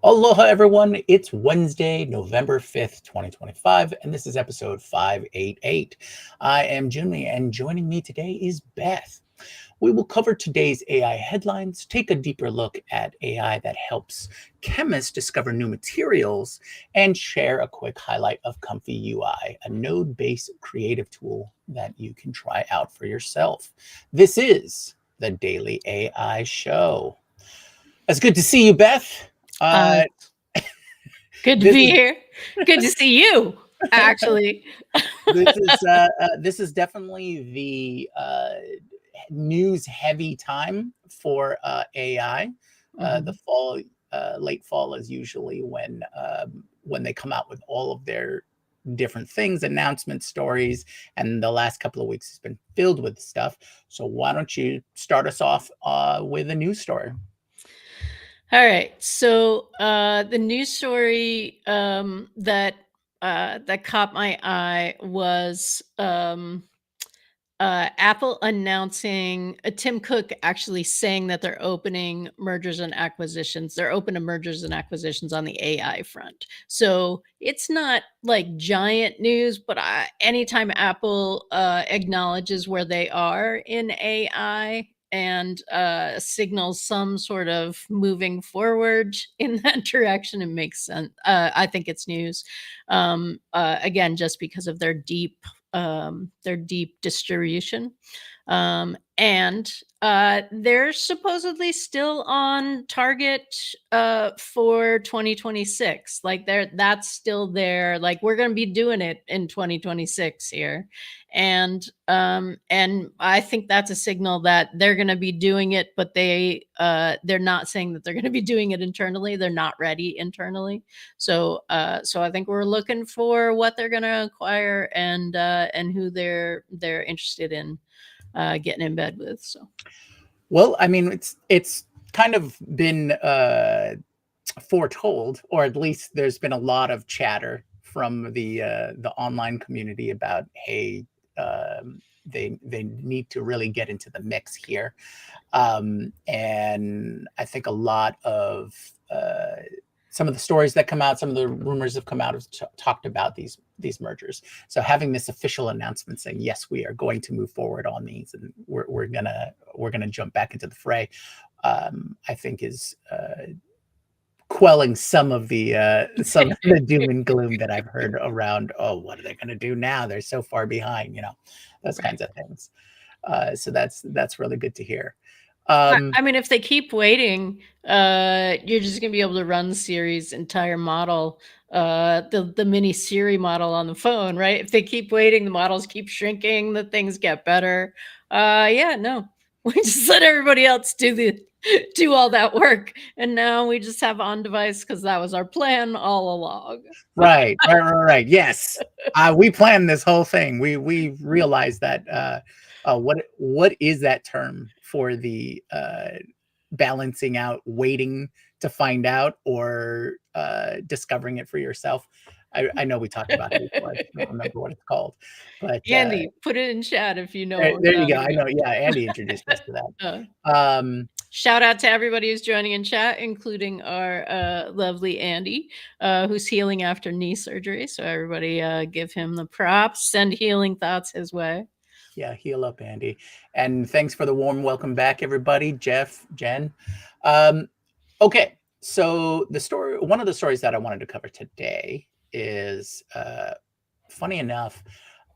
Aloha, everyone. It's Wednesday, November 5th, 2025, and this is episode 588. I am Jyunmi, and joining me today is Beth. We will cover today's AI headlines, take a deeper look at AI that helps chemists discover new materials, and share a quick highlight of Comfy UI, a node based creative tool that you can try out for yourself. This is the Daily AI Show. It's good to see you, Beth. Uh, Uh, Good to this be is here. Good to see you, actually. this is definitely the news heavy time for AI. The Mhm. fall, late fall is usually when they come out with all of their different things, announcements, stories, and the last couple of weeks has been filled with stuff. So why don't you start us off with a news story? All right. So the news story that caught my eye was Apple announcing Tim Cook actually saying that they're opening mergers and acquisitions. They're open to mergers and acquisitions on the AI front. So it's not like giant news, but anytime Apple acknowledges where they are in AI and signals some sort of moving forward in that direction, it makes sense. I think it's news. Again, just because of their deep distribution. And they're supposedly still on target for 2026. Like that's still there. Like we're gonna be doing it in 2026 here. And I think that's a signal that they're gonna be doing it, but they're not saying that they're gonna be doing it internally. They're not ready internally. So I think we're looking for what they're going to acquire and who they're interested in getting in bed with. So Well, I mean, it's kind of been foretold, or at least there's been a lot of chatter from the online community about, hey, they need to really get into the mix here, and I think a lot of some of the stories that come out, some of the rumors have come out, have talked about these mergers. So having this official announcement saying yes, we are going to move forward on these, and we're gonna jump back into the fray, I think is quelling some of the doom and gloom that I've heard around. Oh, what are they going to do now? They're so far behind, those right. kinds of things. So that's really good to hear. I mean, if they keep waiting, you're just gonna be able to run Siri's entire model, the mini Siri model on the phone, right? If they keep waiting, the models keep shrinking, the things get better. Yeah, no, we just let everybody else do all that work, and now we just have on device because that was our plan all along. Right. Yes, we planned this whole thing. We realized that. What is that term for the balancing out, waiting to find out, or discovering it for yourself? I know we talked about it before. I don't remember what it's called, but Andy, put it in chat if you know there, what we're there you go. talking I know. Yeah, Andy introduced us to about. that. Shout out to everybody who's joining in chat, including our lovely Andy, who's healing after knee surgery. So everybody give him the props, send healing thoughts his way. Yeah, heal up, Andy. And thanks for the warm welcome back, everybody. Jeff, Jen. Um, okay, so one of the stories that I wanted to cover today is, funny enough,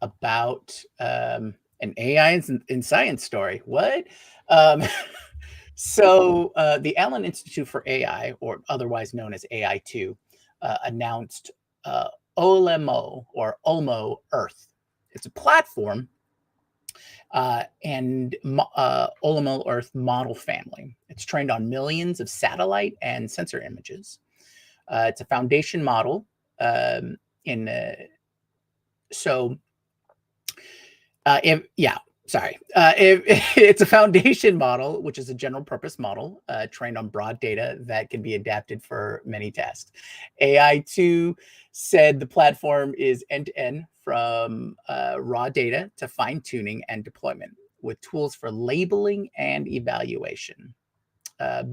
about an AI in science story. What? Um, so the Allen Institute for AI, or otherwise known as AI2, announced uh, OLMO, or OLMO Earth. It's a platform and Olamo Earth model family. It's trained on millions of satellite and sensor images. It's a foundation model. In so if yeah sorry if, It's a foundation model, which is a general purpose model trained on broad data that can be adapted for many tasks. AI2 said the platform is end to end, from raw data to fine tuning and deployment, with tools for labeling and evaluation.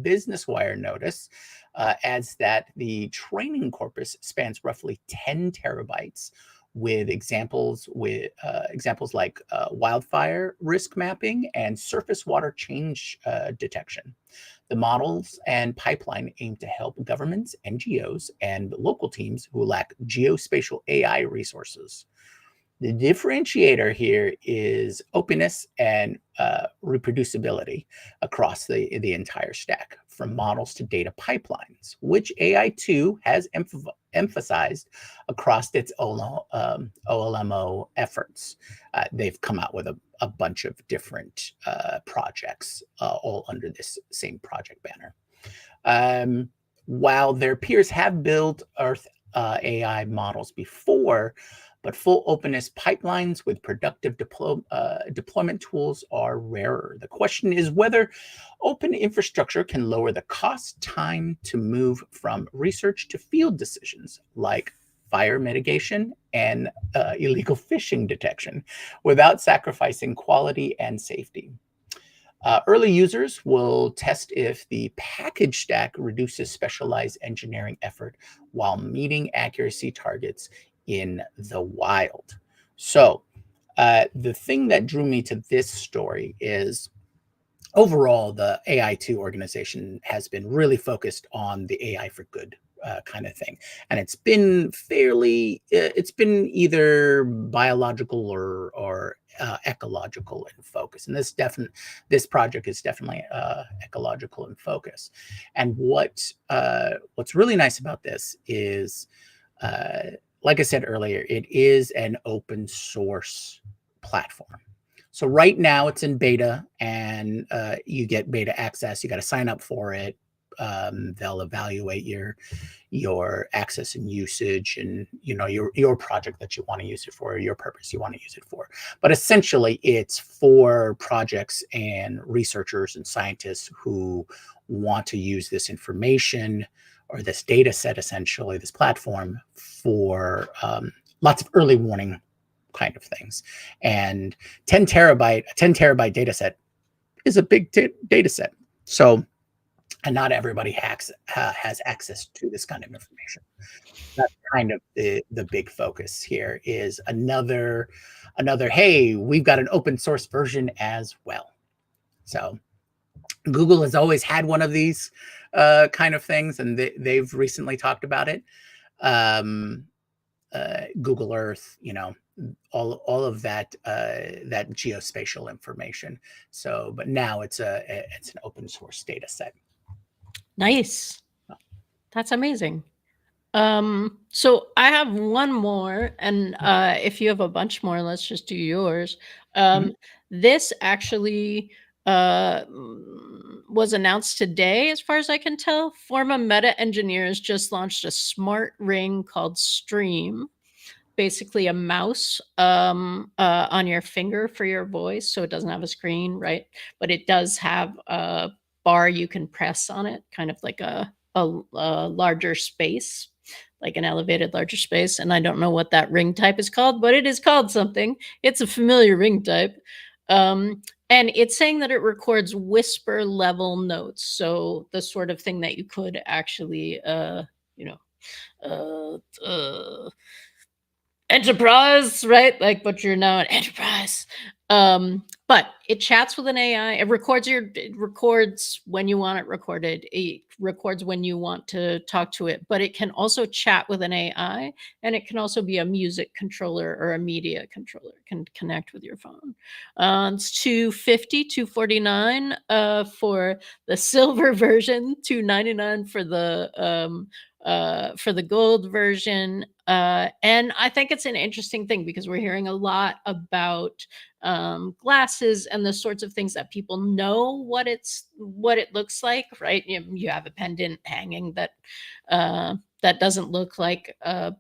Business Wire notice adds that the training corpus spans roughly 10 terabytes, with examples like wildfire risk mapping and surface water change detection. The models and pipeline aim to help governments, NGOs, and local teams who lack geospatial AI resources. The differentiator here is openness and reproducibility across the entire stack, from models to data pipelines, which AI2 has emphasized across its OLMO efforts. They've come out with a bunch of different projects, all under this same project banner. While their peers have built Earth AI models before, but full openness pipelines with productive deployment tools are rarer. The question is whether open infrastructure can lower the cost time to move from research to field decisions, like fire mitigation and illegal fishing detection, without sacrificing quality and safety. Early users will test if the package stack reduces specialized engineering effort while meeting accuracy targets in the wild. So, the thing that drew me to this story is overall, the AI2 organization has been really focused on the AI for good kind of thing. And it's been it's been either biological or ecological in focus. And this project is definitely ecological in focus. And what's really nice about this is, like I said earlier, it is an open source platform. So right now it's in beta, and you get beta access. You got to sign up for it. They'll evaluate your access and usage, and your project that you want to use it for, or your purpose you want to use it for. But essentially, it's for projects and researchers and scientists who want to use this information or this data set, essentially this platform, for lots of early warning kind of things. And a 10 terabyte data set is a big data set. So, and not everybody has access to this kind of information. That's kind of the big focus here, is another, hey, we've got an open source version as well. So Google has always had one of these kind of things, and they've recently talked about it. Google Earth, all of that that geospatial information. So, but now it's an open source data set. Nice. That's amazing. So I have one more, and if you have a bunch more, let's just do yours. This actually was announced today, as far as I can tell. Forma Meta engineers just launched a smart ring called Stream, basically a mouse on your finger for your voice. So it doesn't have a screen, right? But it does have a bar you can press on it, kind of like a larger space, like an elevated larger space. And I don't know what that ring type is called, but it is called something. It's a familiar ring type. And it's saying that it records whisper level notes. So the sort of thing that you could actually, enterprise, right? Like, but you're now an enterprise. But it chats with an AI. It records when you want it recorded. It records when you want to talk to it, but it can also chat with an AI, and it can also be a music controller or a media controller. It can connect with your phone. It's $250, $249 for the silver version, $299 for the gold version. And I think it's an interesting thing, because we're hearing a lot about glasses and the sorts of things that people know what it looks like, right? You have a pendant hanging that doesn't look like a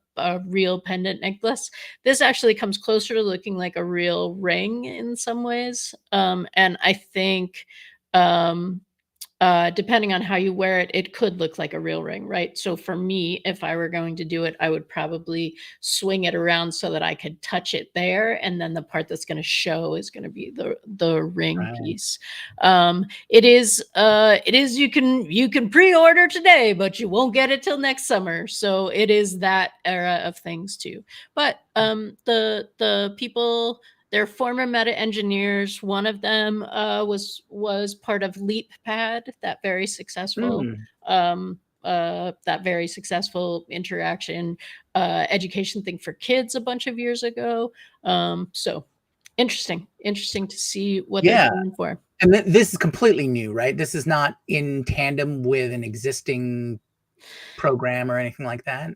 real pendant necklace. This actually comes closer to looking like a real ring in some ways. And I think depending on how you wear it, it could look like a real ring, right? So for me, if I were going to do it, I would probably swing it around so that I could touch it there, and then the part that's going to show is going to be the ring Right. piece. It is you can pre-order today, but you won't get it till next summer. So it is that era of things too. But the people, they're former meta engineers. One of them was part of LeapPad, Mm. that very successful interaction education thing for kids a bunch of years ago. So interesting to see what they're Yeah. going for. And this is completely new, right? This is not in tandem with an existing program or anything like that?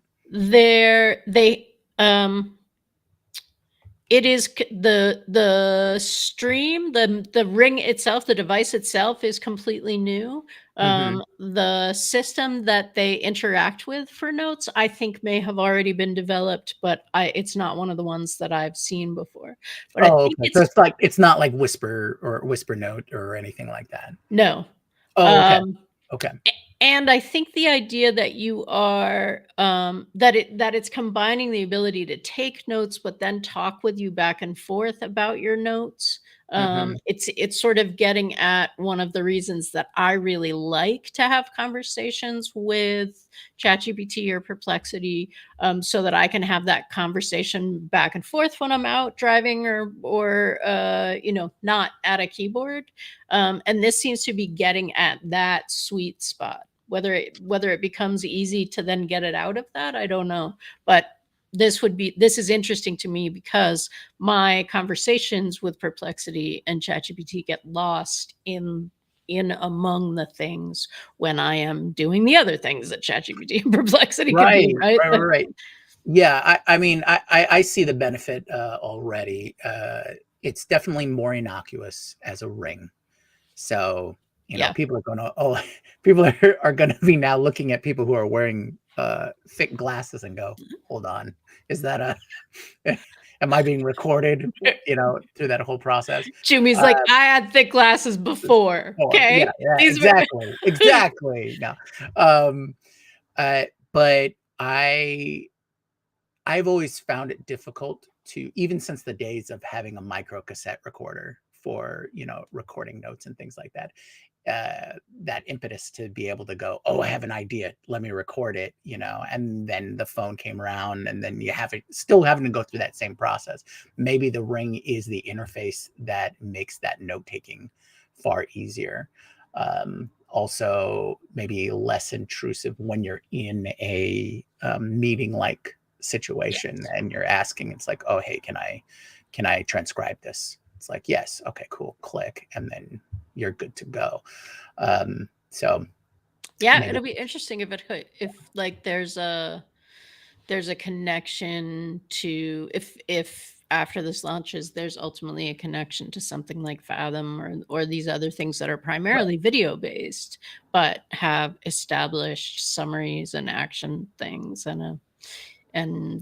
It is the stream, the ring itself, the device itself is completely new. Mhm. The system that they interact with for notes, I think, may have already been developed, but it's not one of the ones that I've seen before. But I Oh, think okay. So it's it's not like Whisper or Whisper Note or anything like that? no. Oh, okay. Um, Okay. and I think the idea that you are that it's combining the ability to take notes but then talk with you back and forth about your notes. Mhm. It's sort of getting at one of the reasons that I really like to have conversations with ChatGPT or Perplexity, so that I can have that conversation back and forth when I'm out driving or not at a keyboard. And this seems to be getting at that sweet spot. Whether it becomes easy to then get it out of that, I don't know. But this is interesting to me because my conversations with Perplexity and ChatGPT get lost in among the things when I am doing the other things that ChatGPT and Perplexity can Right. do, right? Right. Yeah, I mean, I see the benefit, already. It's definitely more innocuous as a ring. So, Yeah. people are gonna people are gonna be now looking at people who are wearing, thick glasses and go, "Hold on, is that a am I being recorded?" Through that whole process. Jumi's Uh, like, I had thick glasses before. yeah, Okay. yeah, These were exactly. No, um, but I've always found it difficult to, even since the days of having a micro cassette recorder for, recording notes and things like that. That impetus to be able to go, oh, I have an idea, let me record it, and then the phone came around, and then you have it still having to go through that same process. Maybe the ring is the interface that makes that note taking far easier. Also, maybe less intrusive when you're in a meeting like situation yes. and you're asking, it's like, oh, hey, can I transcribe this? It's like, yes, okay, cool, click, and then you're good to go. So Yeah, maybe. it'll be interesting if like there's a connection to if after this launches there's ultimately a connection to something like Fathom or these other things that are Right. primarily video based but have established summaries and action things and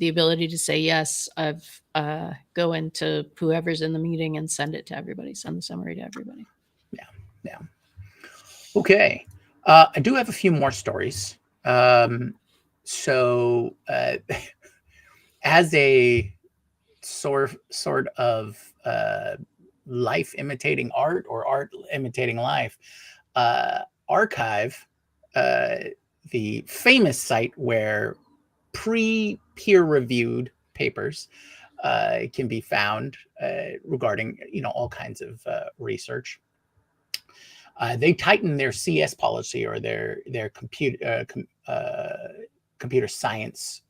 the ability to say yes, I've go into whoever's in the meeting and send it to everybody, send the summary to everybody. Yeah, yeah. Okay. I do have a few more stories. So as a sort of life imitating art, or art imitating life, Archive, uh, the famous site where peer reviewed papers can be found regarding all kinds of research. They tightened their CS policy, or their computer science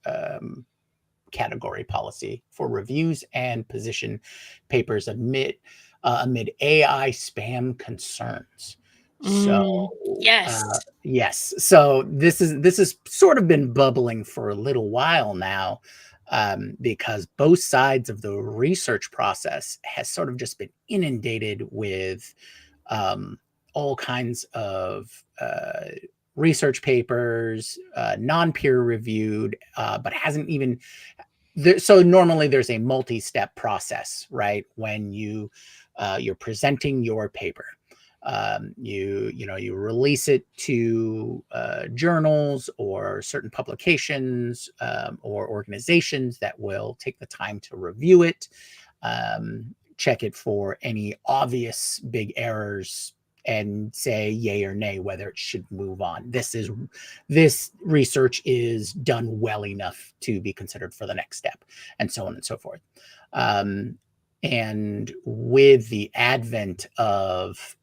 category policy for reviews and position papers amid AI spam concerns. So Yes. yes, so this has sort of been bubbling for a little while now, because both sides of the research process has sort of just been inundated with um, all kinds of research papers, non-peer reviewed, but hasn't even so normally there's a multi-step process, right? When you're presenting your paper. You release it to journals or certain publications or organizations that will take the time to review it, check it for any obvious big errors, and say yay or nay whether it should move on. This research is done well enough to be considered for the next step, and so on and so forth. Um, and with the advent of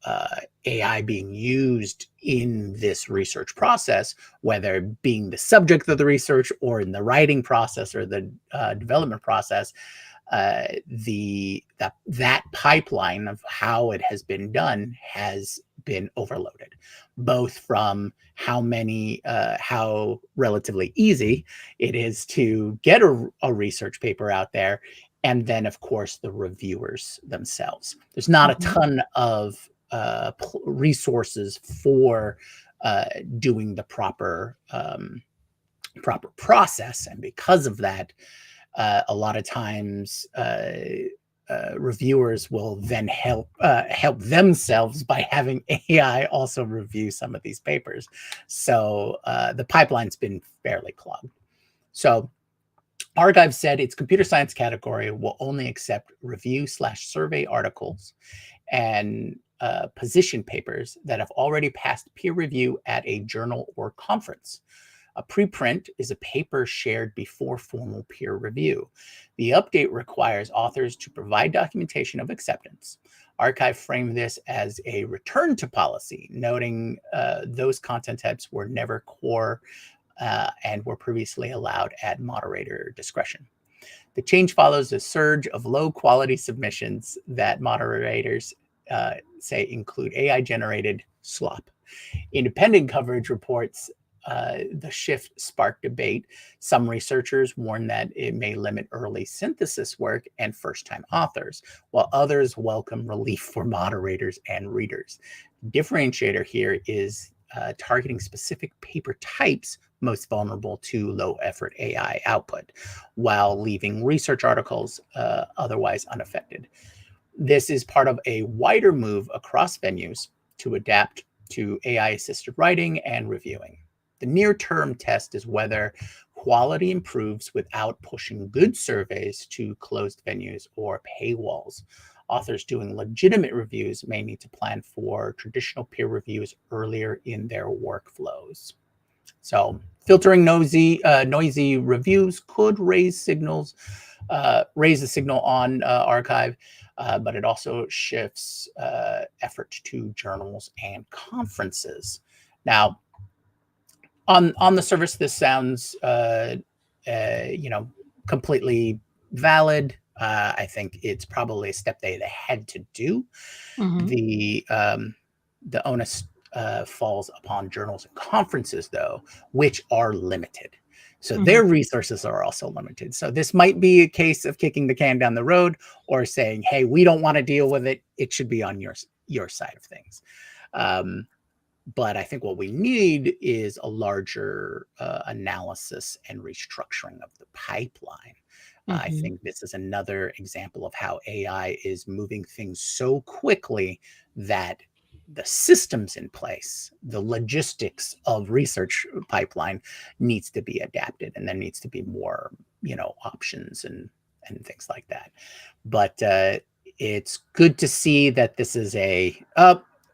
AI being used in this research process, whether being the subject of the research or in the writing process or the development process, that pipeline of how it has been done has been overloaded, both from how relatively easy it is to get a research paper out there, and then of course the reviewers themselves. There's not a Mhm. ton of resources for doing the proper process, and because of that, a lot of times reviewers will then help themselves by having AI also review some of these papers. So the pipeline's been fairly clogged. So Archive said its computer science category will only accept review/survey articles and position papers that have already passed peer review at a journal or conference. A preprint is a paper shared before formal peer review. The update requires authors to provide documentation of acceptance. Archive framed this as a return to policy, noting those content types were never core and were previously allowed at moderator discretion. The change follows a surge of low quality submissions that moderators say include AI generated slop. Independent coverage reports the shift sparked debate. Some researchers warn that it may limit early synthesis work and first time authors, while others welcome relief for moderators and readers. The differentiator here is targeting specific paper types most vulnerable to low effort AI output, while leaving research articles otherwise unaffected. This is part of a wider move across venues to adapt to AI assisted writing and reviewing. The near term test is whether quality improves without pushing good surveys to closed venues or paywalls. Authors doing legitimate reviews may need to plan for traditional peer reviews earlier in their workflows. So, filtering noisy reviews could raise the signal on Archive, but it also shifts effort to journals and conferences. Now, on the surface, this sounds completely valid. I think it's probably a step they had to do. Mhm. The onus falls upon journals and conferences, though, which are limited. So Mhm. their resources are also limited. So this might be a case of kicking the can down the road or saying, "Hey, we don't want to deal with it. It should be on your side of things." Um, but I think what we need is a larger analysis and restructuring of the pipeline. I Mhm. think this is another example of how AI is moving things so quickly that the systems in place, the logistics of research pipeline needs to be adapted, and there needs to be more, options and things like that. But it's good to see that this is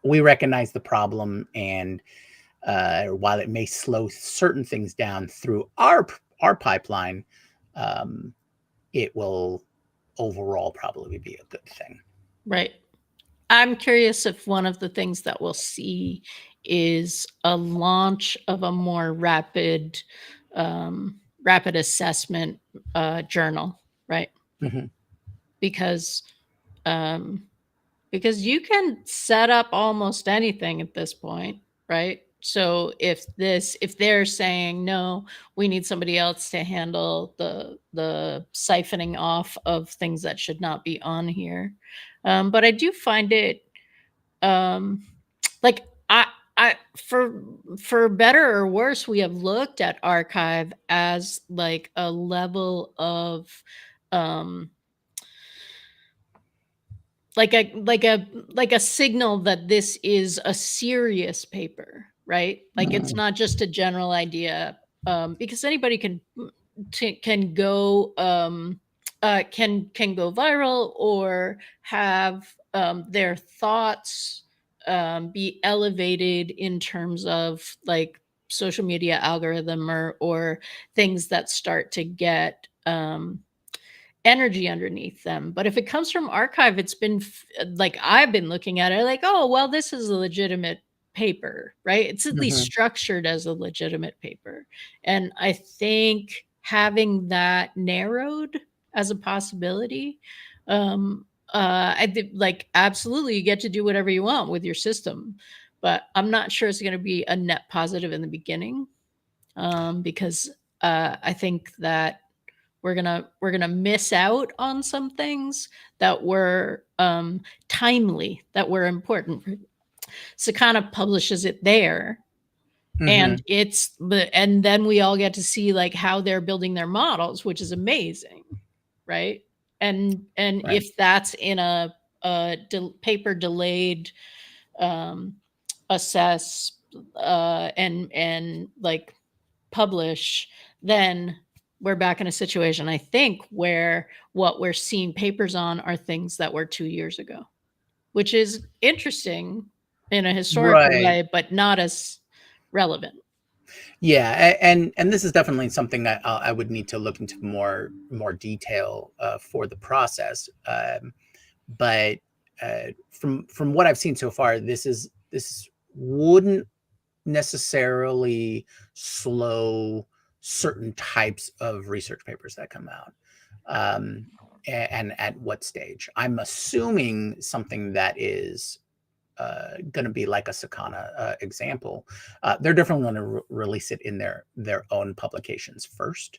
we recognize the problem, and while it may slow certain things down through our pipeline, um, it will overall probably be a good thing. Right. I'm curious if one of the things that we'll see is a launch of a more rapid assessment journal, right? Mhm. Because um, because you can set up almost anything at this point, right? So if they're saying no, we need somebody else to handle the siphoning off of things that should not be on here. But I do find it um like I for better or worse, we have looked at archive as like a level of um like a signal that this is a serious paper, right? Like it's Mhm. not just a general idea, because anybody can go can go viral or have their thoughts be elevated in terms of like social media algorithm or things that start to get energy underneath them. But if it comes from archive, it's been like I've been looking at it like, oh, well, this is a legitimate paper, right? It's at least Mhm. structured as a legitimate paper. And I think having that narrowed as a possibility, I think like absolutely you get to do whatever you want with your system. But I'm not sure it's going to be a net positive in the beginning, because I think that we're gonna miss out on some things that were timely, that were important. Sakana publishes it there, and Mhm. and then we all get to see like how they're building their models, which is amazing, right? And Right. if that's in a paper delayed, um, assess, and like publish, then we're back in a situation, I think, where what we're seeing papers on are things that were 2 years ago, which is interesting in a historical Right. way, but not as relevant. Yeah, and this is definitely something that I would need to look into more detail for the process. But from what I've seen so far, this wouldn't necessarily slow certain types of research papers that come out. Um, and at what stage? I'm assuming something that is going to be like a Sakana example. They're definitely going to release it in their own publications first,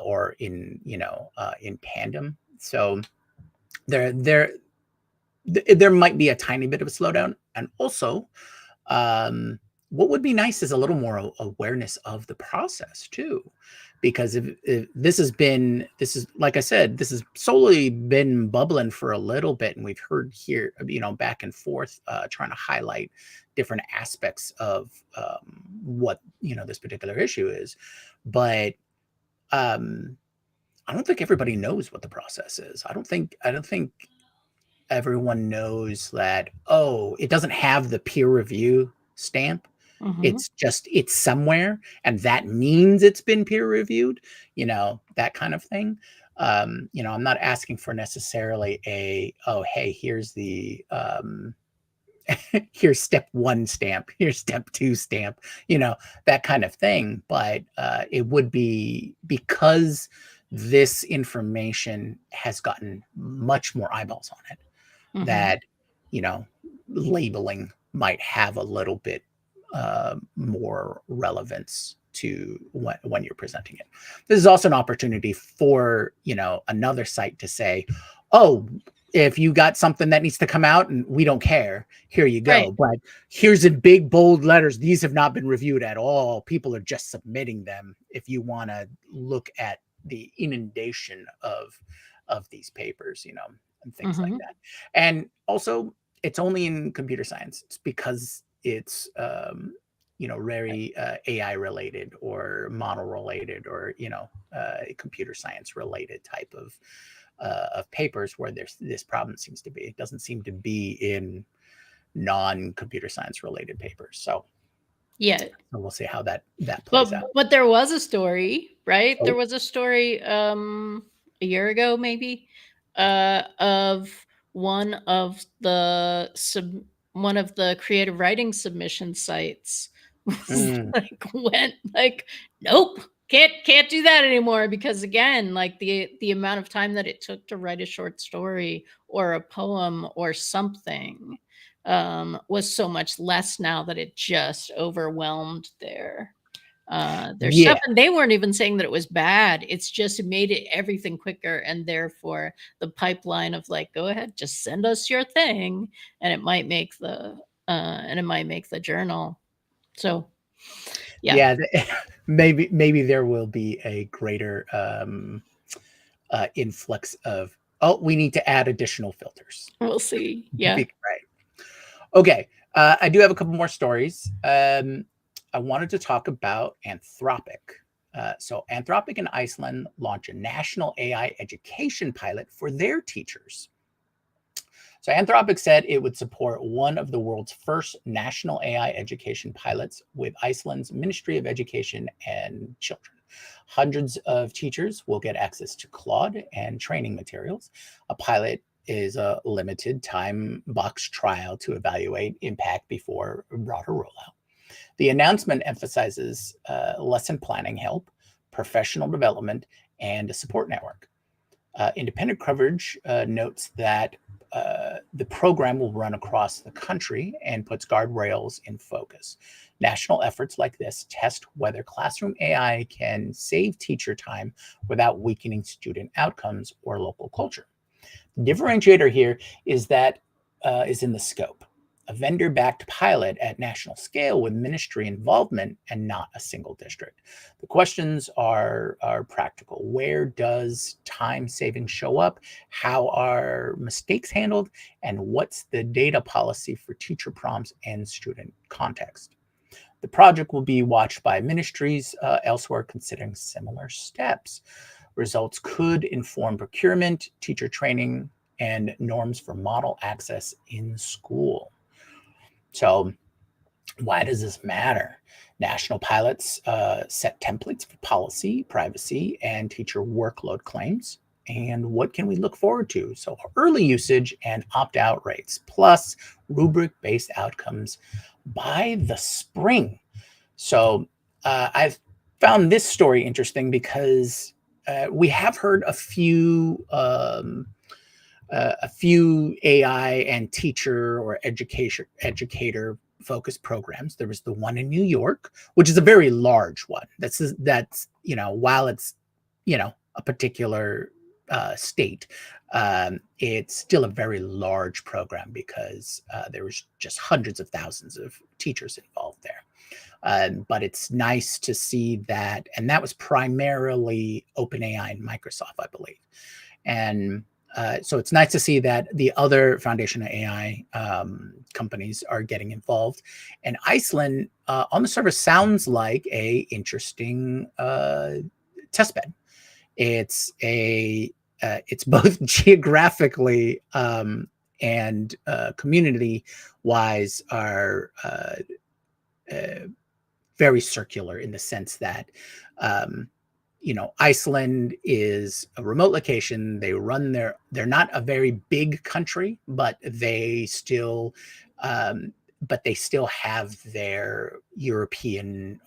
or in in tandem. So there there there might be a tiny bit of a slowdown, and also um, what would be nice is a little more awareness of the process too, because if this is like I said, this has solely been bubbling for a little bit, and we've heard here, back and forth, trying to highlight different aspects of what this particular issue is, but um, I don't think everybody knows what the process is. I don't think everyone knows that, oh, it doesn't have the peer review stamp. Mhm. It's somewhere, and that means it's been peer reviewed, that kind of thing. I'm not asking for necessarily oh, hey, here's the here's step one stamp, here's step two stamp, that kind of thing. But it would be because this information has gotten much more eyeballs on it, Mhm. that you know labeling might have a little bit more relevance to when you're presenting it. This is also an opportunity for another site to say, oh, if you got something that needs to come out and we don't care, here you Right. go, but here's in big bold letters, these have not been reviewed at all, people are just submitting them, if you want to look at the inundation of these papers, and things like Mhm. that. And also, it's only in computer science. It's because it's very AI related or model related, or computer science related type of papers where there's this problem seems to be. It doesn't seem to be in non-computer science related papers. Yeah. So we'll see how that plays But out. but there was a story, right? There Oh. was a story a year ago maybe, of one of the one of the creative writing submission sites was Mm, like went like, nope, can't do that anymore, because again, like the amount of time that it took to write a short story or a poem or something, was so much less now that it just overwhelmed their stuff. yeah. And they weren't even saying that it was bad. It's just it made it everything quicker, and therefore the pipeline of like, go ahead, just send us your thing, and it might make the journal. So yeah. Yeah, maybe there will be a greater influx of Oh, we need to add additional filters. We'll see. Yeah. Right. Okay. I do have a couple more stories. I wanted to talk about Anthropic. So, Anthropic in Iceland launched a national AI education pilot for their teachers. So, Anthropic said it would support one of the world's first national AI education pilots with Iceland's Ministry of Education and Children. Hundreds of teachers will get access to Claude and training materials. A pilot is a limited time box trial to evaluate impact before a broader rollout. The announcement emphasizes lesson planning help, professional development, and a support network. Independent coverage notes that the program will run across the country and puts guardrails in focus. National efforts like this test whether classroom AI can save teacher time without weakening student outcomes or local culture. The differentiator here is that is in the scope. A vendor-backed pilot at national scale with ministry involvement and not a single district. The questions are practical. Where does time saving show up? How are mistakes handled? And what's the data policy for teacher prompts and student context? The project will be watched by ministries elsewhere considering similar steps. Results could inform procurement, teacher training, and norms for model access in school. So, why does this matter? National pilots set templates for policy, privacy, and teacher workload claims. And what can we look forward to? So, early usage and opt out rates, plus rubric based outcomes by the spring. So, I've found this story interesting because we have heard a few AI and teacher or educator focused programs. There was the one in New York, which is a very large one. That's while it's a particular state, it's still a very large program because there was just hundreds of thousands of teachers involved there. But it's nice to see that, and that was primarily OpenAI and Microsoft, I believe. And so it's nice to see that the other foundational AI companies are getting involved. And Iceland on the surface sounds like a interesting testbed. It's both geographically and community wise are very circular in the sense that Iceland is a remote location. They run they're not a very big country, but they still have their European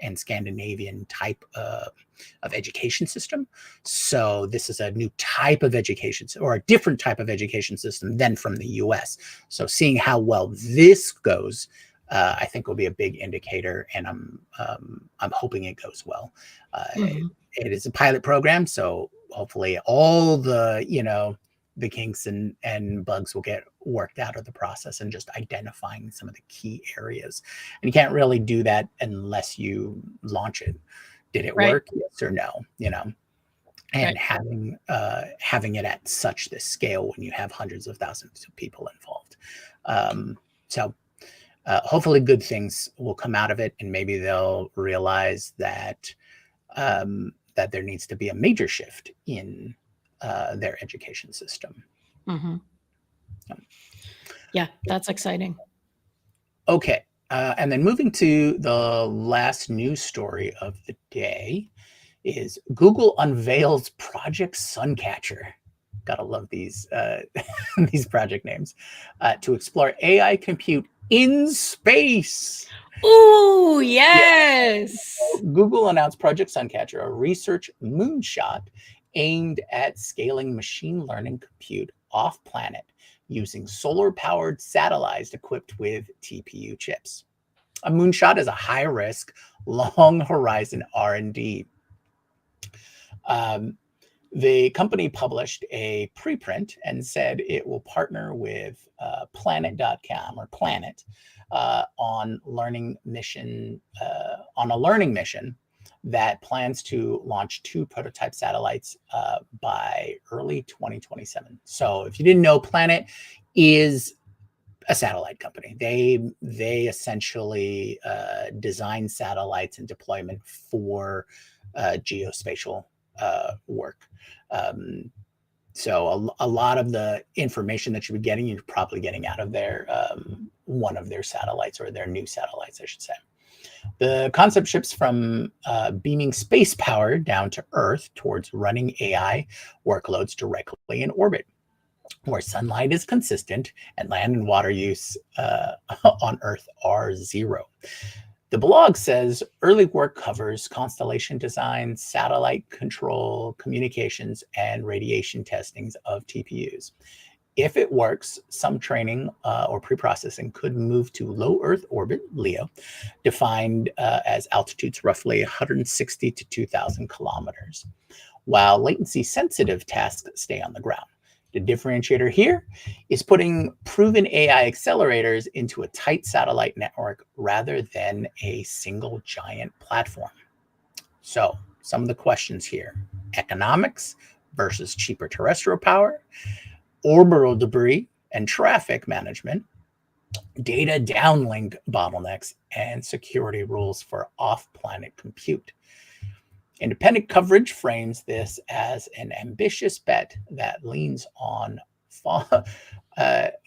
and Scandinavian type of education system. So this is a new type of education, or a different type of education system than from the US. So seeing how well this goes, I think will be a big indicator, and I'm hoping it goes well. It is a pilot program, so hopefully all the the kinks and bugs will get worked out of the process, and just identifying some of the key areas. And you can't really do that unless you launch it. Did it work? Yes or no? And having it at such this scale when you have hundreds of thousands of people involved. So hopefully good things will come out of it, and maybe they'll realize that that there needs to be a major shift in their education system. Yeah, that's exciting. Okay. And then moving to the last news story of the day is Google unveils Project Suncatcher. Gotta love these these project names, to explore AI compute in space. Ooh, yes. Google announced Project Suncatcher, a research moonshot aimed at scaling machine learning compute off planet using solar-powered satellites equipped with TPU chips. A moonshot is a high-risk, long-horizon R&D. The company published a preprint and said it will partner with Planet.com or Planet on a learning mission that plans to launch 2 prototype satellites by early 2027. So if you didn't know, Planet is a satellite company. They essentially design satellites and deployment for geospatial work. So a lot of the information that you're getting, you're probably getting out of their one of their satellites, or their new satellites, I should say. The concept shifts from beaming space power down to Earth towards running AI workloads directly in orbit, where sunlight is consistent and land and water use on Earth are zero. The blog says early work covers constellation design, satellite control, communications, and radiation testings of TPUs. If it works, some training or pre-processing could move to low Earth orbit, LEO, defined as altitudes roughly 160 to 2,000 kilometers, while latency-sensitive tasks stay on the ground. The differentiator here is putting proven AI accelerators into a tight satellite network rather than a single giant platform. So, some of the questions here: economics versus cheaper terrestrial power, orbital debris and traffic management, data downlink bottlenecks, and security rules for off-planet compute. Independent coverage frames this as an ambitious bet that leans on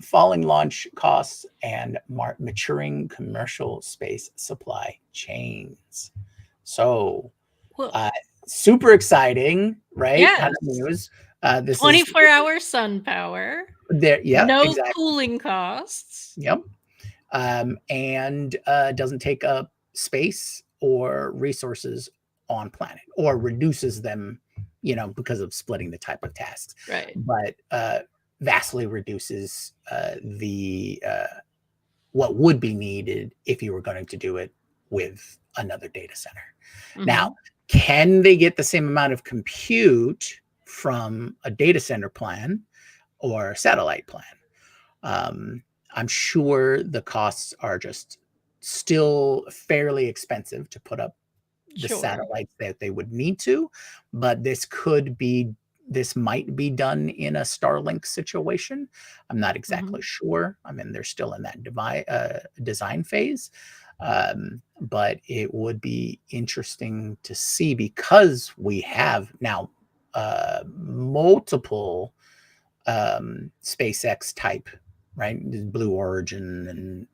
falling launch costs and maturing commercial space supply chains. So, Well, super exciting, right? yes. Kind of news. This is 24-hour sun power, there. Yeah, no exactly. cooling costs. Yep. And doesn't take up space or resources on planet, or reduces them, because of splitting the type of tasks. Right. But vastly reduces the what would be needed if you were going to do it with another data center. Now, can they get the same amount of compute from a data center plan or a satellite plan? I'm sure the costs are just still fairly expensive to put up the Sure. satellites that they would need to, but this might be done in a Starlink situation. I'm not exactly sure. I mean, they're still in that design phase. But it would be interesting to see, because we have now multiple SpaceX type, right? Blue Origin, and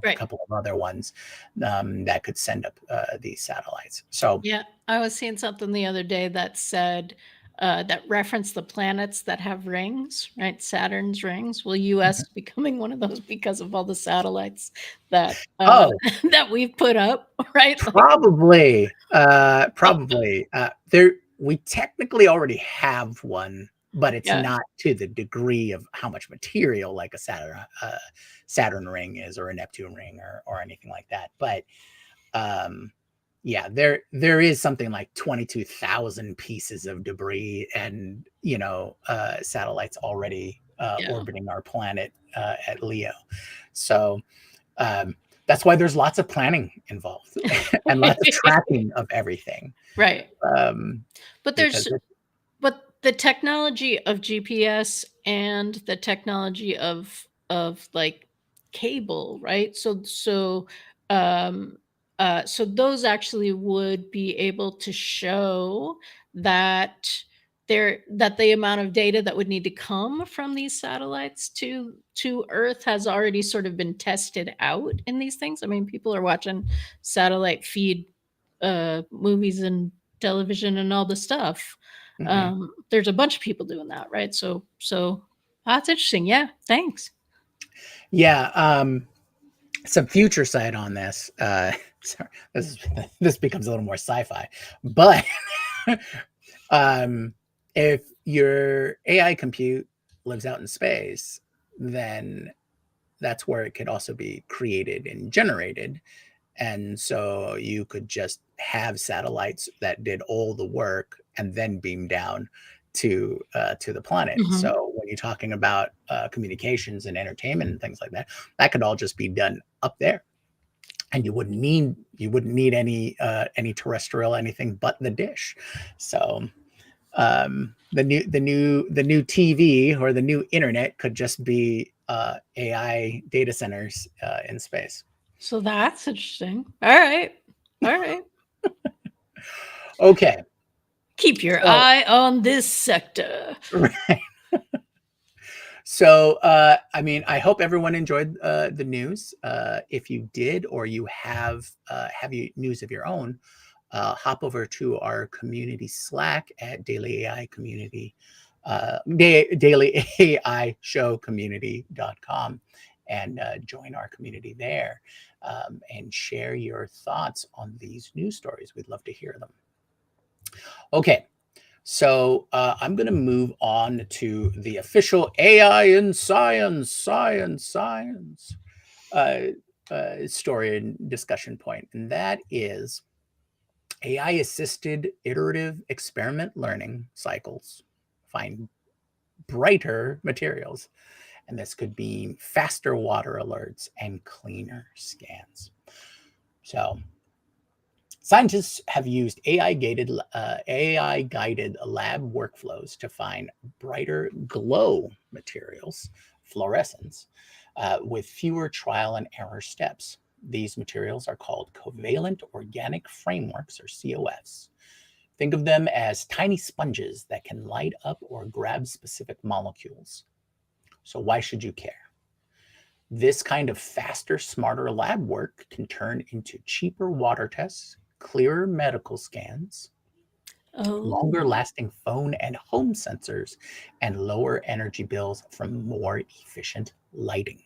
a couple of other ones that could send up these satellites. So yeah, I was seeing something the other day that said that referenced the planets that have rings, right? Saturn's rings. Well, U.S. is becoming one of those because of all the satellites that oh, that we've put up, right? probably there. We technically already have one, but it's Yeah. not to the degree of how much material like a Saturn ring is, or a Neptune ring, or anything like that. But yeah, there is something like 22,000 pieces of debris and satellites already orbiting our planet at Leo. So that's why there's lots of planning involved and lots of tracking of everything. Right. But Because but the technology of GPS and the technology of like cable, right? So those actually would be able to show that the amount of data that would need to come from these satellites to Earth has already sort of been tested out in these things. I mean, people are watching satellite feed movies and television and all the stuff. There's a bunch of people doing that, right? So that's interesting. Yeah, thanks. Yeah, some future sight on this. Sorry, this becomes a little more sci-fi, but if your AI compute lives out in space, then that's where it could also be created and generated. And so you could just have satellites that did all the work and then beam down to the planet. So when you're talking about communications and entertainment and things like that, that could all just be done up there. and you wouldn't need any terrestrial anything but the dish. So the new TV or the new internet could just be AI data centers in space. So that's interesting. All right. All right. Okay, Keep your so eye on this sector. so I mean, I hope everyone enjoyed the news. If you did, or you have you news of your own, hop over to our community Slack at Daily AI Community, Daily AI Show Community.com, and join our community there, and share your thoughts on these news stories. We'd love to hear them. Okay, so I'm going to move on to the official AI in science uh, story and discussion point, and that is AI assisted iterative experiment learning cycles find brighter materials. And this could be faster water alerts and cleaner scans. So, scientists have used AI guided lab workflows to find brighter glow materials, fluorescence, with fewer trial and error steps. These materials are called covalent organic frameworks, or COFs. Think of them as tiny sponges that can light up or grab specific molecules. So, why should you care? This kind of faster, smarter lab work can turn into cheaper water tests, clearer medical scans, longer Oh. lasting phone and home sensors, and lower energy bills from more efficient lighting.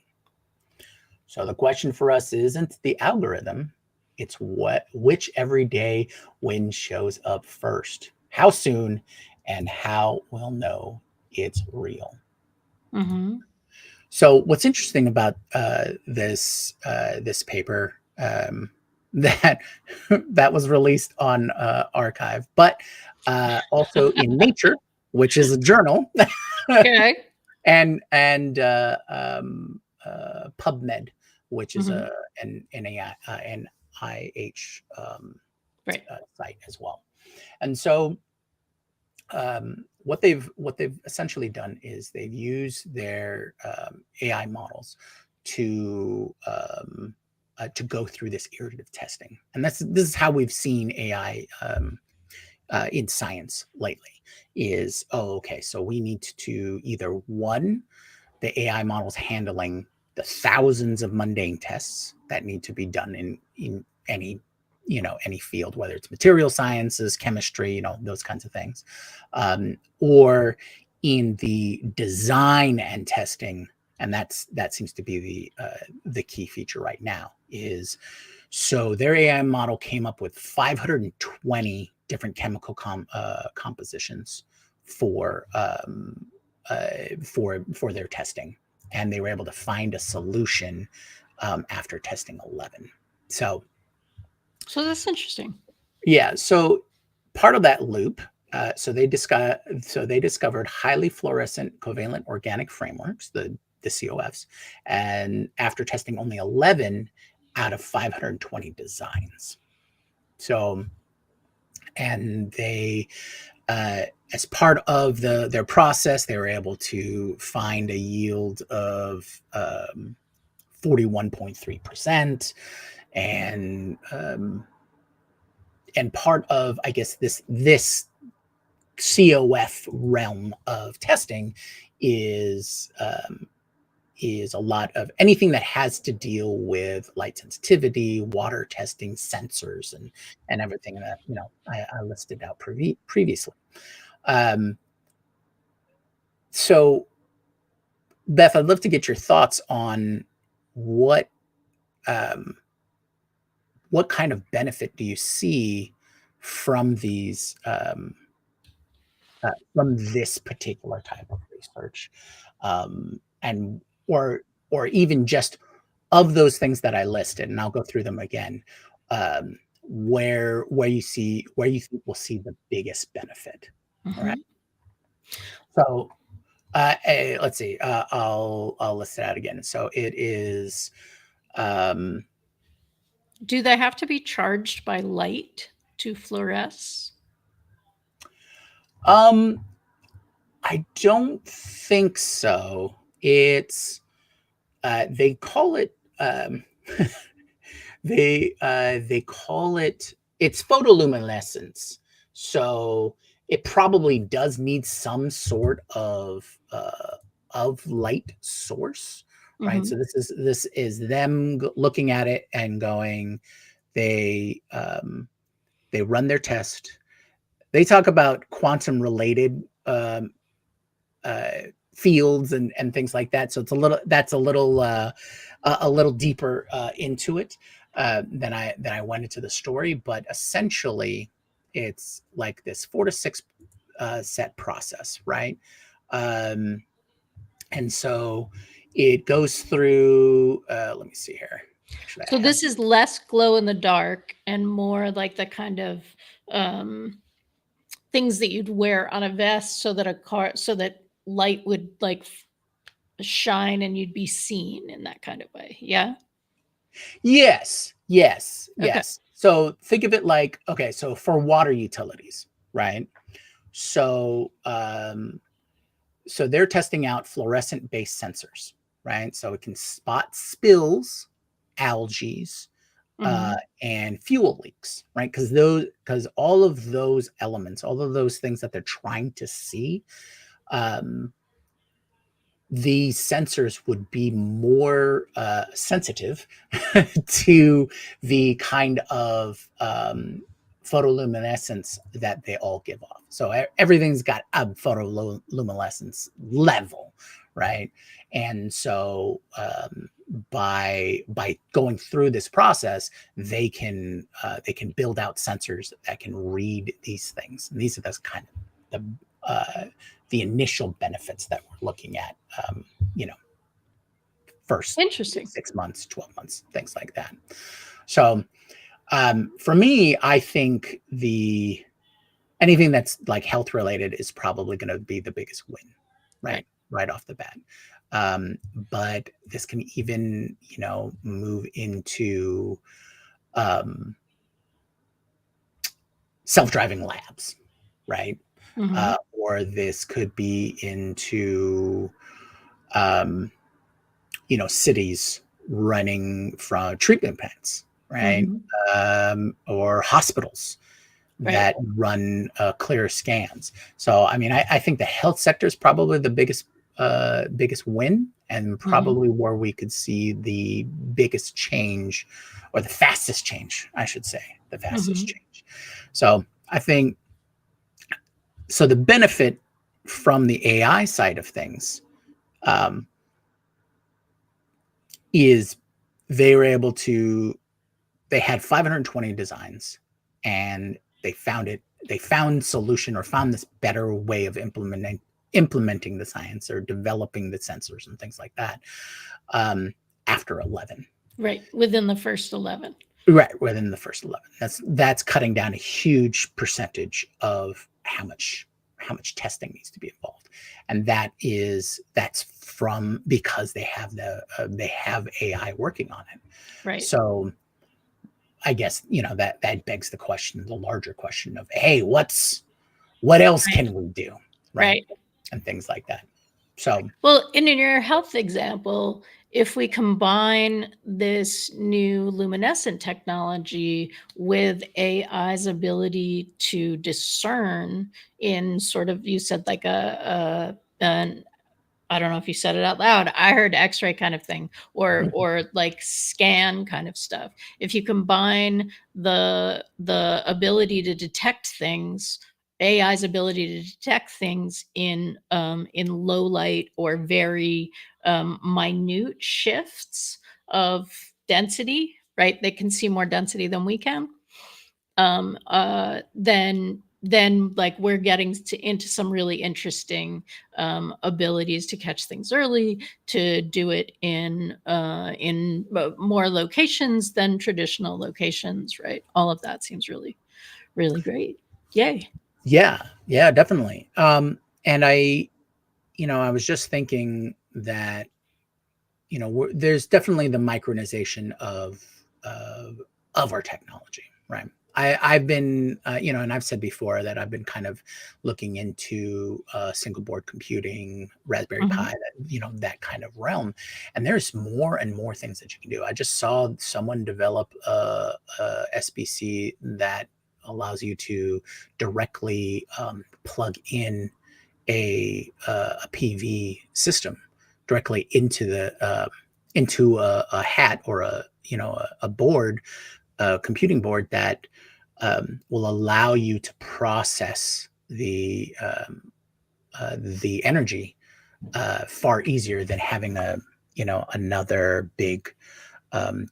So the question for us isn't the algorithm, it's which everyday win shows up first, how soon, and how we'll know it's real. Mm-hmm. So what's interesting about this paper, that that was released on Archive, but also in Nature, which is a journal, Okay. and PubMed, which is Mm-hmm. an NIH Right. site as well. And so what they've essentially done is they've used their AI models to go through this iterative testing, and this is how we've seen AI in science lately. Is, oh, okay, so we need to either, one, the AI models handling the thousands of mundane tests that need to be done in any, any field, whether it's material sciences, chemistry, those kinds of things, or in the design and testing. And that seems to be the key feature right now. Is, so their AI model came up with 520 different chemical compositions for for their testing, and they were able to find a solution after testing 11. So So that's interesting. yeah, so part of that loop. So they discovered highly fluorescent covalent organic frameworks, the COFs, and after testing only 11 out of 520 designs. So, and they, as part of their process, they were able to find a yield of 41.3%, and part of, I guess, this COF realm of testing is a lot of anything that has to deal with light sensitivity, water testing, sensors, and everything that I listed out previously. Um, so, Beth, I'd love to get your thoughts on what um, what kind of benefit do you see from these from this particular type of research, and or even just of those things that I listed, and I'll go through them again. Where you think we'll see the biggest benefit. All right. Mm-hmm. So let's see. I'll list it out again. So it is. Um, Do they have to be charged by light to fluoresce? Um, I don't think so. It's they call it they call it it's photoluminescence. So it probably does need some sort of light source, right? Mm-hmm. So this is them looking at it and going, they they run their test. They talk about quantum related uh, fields and things like that. So it's a little that's a little deeper into it than I went into the story. But essentially, it's like this 4 to 6 set process, right? Um, and so it goes through. Let me see here. Actually, So I have. this is less glow in the dark and more like the kind of um, things that you'd wear on a vest so that so that light would like shine and you'd be seen in that kind of way. Yeah. Yes, yes, Okay. yes. So think of it like, okay, so for water utilities, right? So so they're testing out fluorescent based sensors, right? So it can spot spills, algae, uh, Mm-hmm. and fuel leaks, right? Because all of those elements, all of those things that they're trying to see, um, these sensors would be more sensitive to the kind of photoluminescence that they all give off. So everything's got a photoluminescence level, right? And so by going through this process, they can build out sensors that can read these things. And these are those kind of the initial benefits that we're looking at, you know, first Interesting. 6 months, 12 months, things like that. So for me, I think the anything that's like health related is probably going to be the biggest win, Right. right off the bat. Um, but this can even, move into um, self-driving labs, right? Mm-hmm. Or this could be into um, cities running from treatment plants, right? Mm-hmm. Or hospitals Right. that run clear scans. So, I mean, I think the health sector is probably the biggest win, and Mm-hmm. probably where we could see the biggest change, or the fastest change, I should say, the fastest Mm-hmm. change. So, I think so. The benefit from the AI side of things um, is they were able to they had 520 designs, and they found solution, or found this better way of implementing the science, or developing the sensors and things like that, um, after 11. Right. Within the first 11. Right, within the first 11. That's cutting down a huge percentage of how much testing needs to be involved. And that's from because they have AI working on it. Right. So I guess that begs the larger question of, hey, what else Right. can we do, right, Right. and things like that. So Well, and in your health example, if we combine this new luminescent technology with AI's ability to discern in sort of, you said like an I don't know if you said it out loud. I heard X-ray kind of thing, or like scan kind of stuff. If you combine the ability to detect things, AI's ability to detect things in low light or very minute shifts of density, right? They can see more density than we can. Then like we're getting into some really interesting abilities to catch things early, to do it in more locations than traditional locations, right? All of that seems really, really great. Yay. yeah, yeah, definitely. And I was just thinking that there's definitely the micronization of of our technology, right? I've been, and I've said before that I've been kind of looking into single board computing, Raspberry Mhm. Pi, that kind of realm. And there's more and more things that you can do. I just saw someone develop a SBC that allows you to directly plug in a PV system directly into a hat or a board, a computing board that will allow you to process the energy far easier than having another big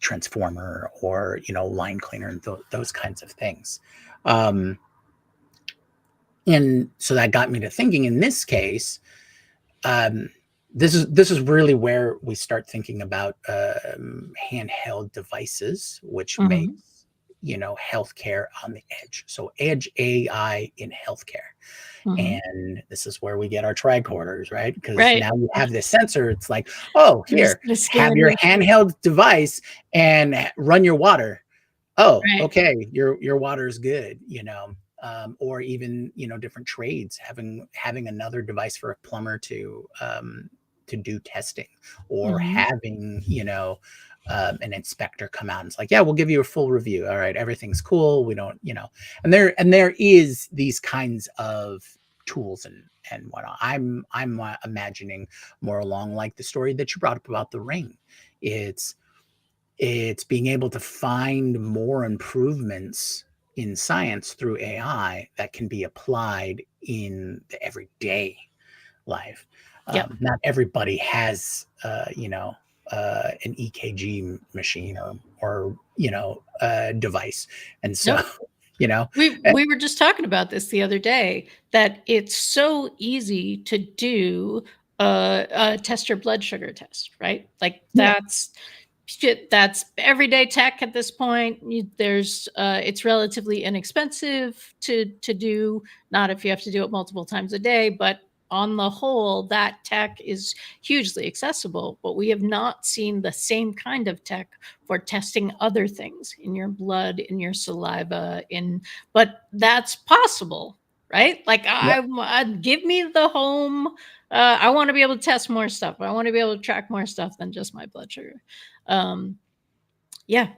transformer or line cleaner and those kinds of things. Um, and so that got me to thinking. In this case, um, this is really where we start thinking about handheld devices, which Mhm. makes healthcare on the edge. So edge AI in healthcare, Mhm. and this is where we get our tricorders, right? Because Right. now you have this sensor. It's like, oh, Just here, the have scan your your handheld device and run your water. Oh, right. okay, your water is good. Or even different trades, having another device for a plumber to do testing, or Mhm. having an inspector come out and it's like, yeah, we'll give you a full review. All right, everything's cool. We don't, and there is these kinds of tools and whatnot. I'm imagining more along like the story that you brought up about the ring. It's it's being able to find more improvements in science through AI that can be applied in the everyday life. Yep. Not everybody has, an EKG machine or device, and so Nope. you know, We eh, we were just talking about this the other day, that it's so easy to do a test your blood sugar test, right? Like, yeah, that's everyday tech at this point. It's relatively inexpensive to do, not if you have to do it multiple times a day, but on the whole, that tech is hugely accessible. But we have not seen the same kind of tech for testing other things in your blood, in your saliva, but that's possible, right? Like, yeah, give me the home. I want to be able to test more stuff. I want to be able to track more stuff than just my blood sugar. Um, yeah,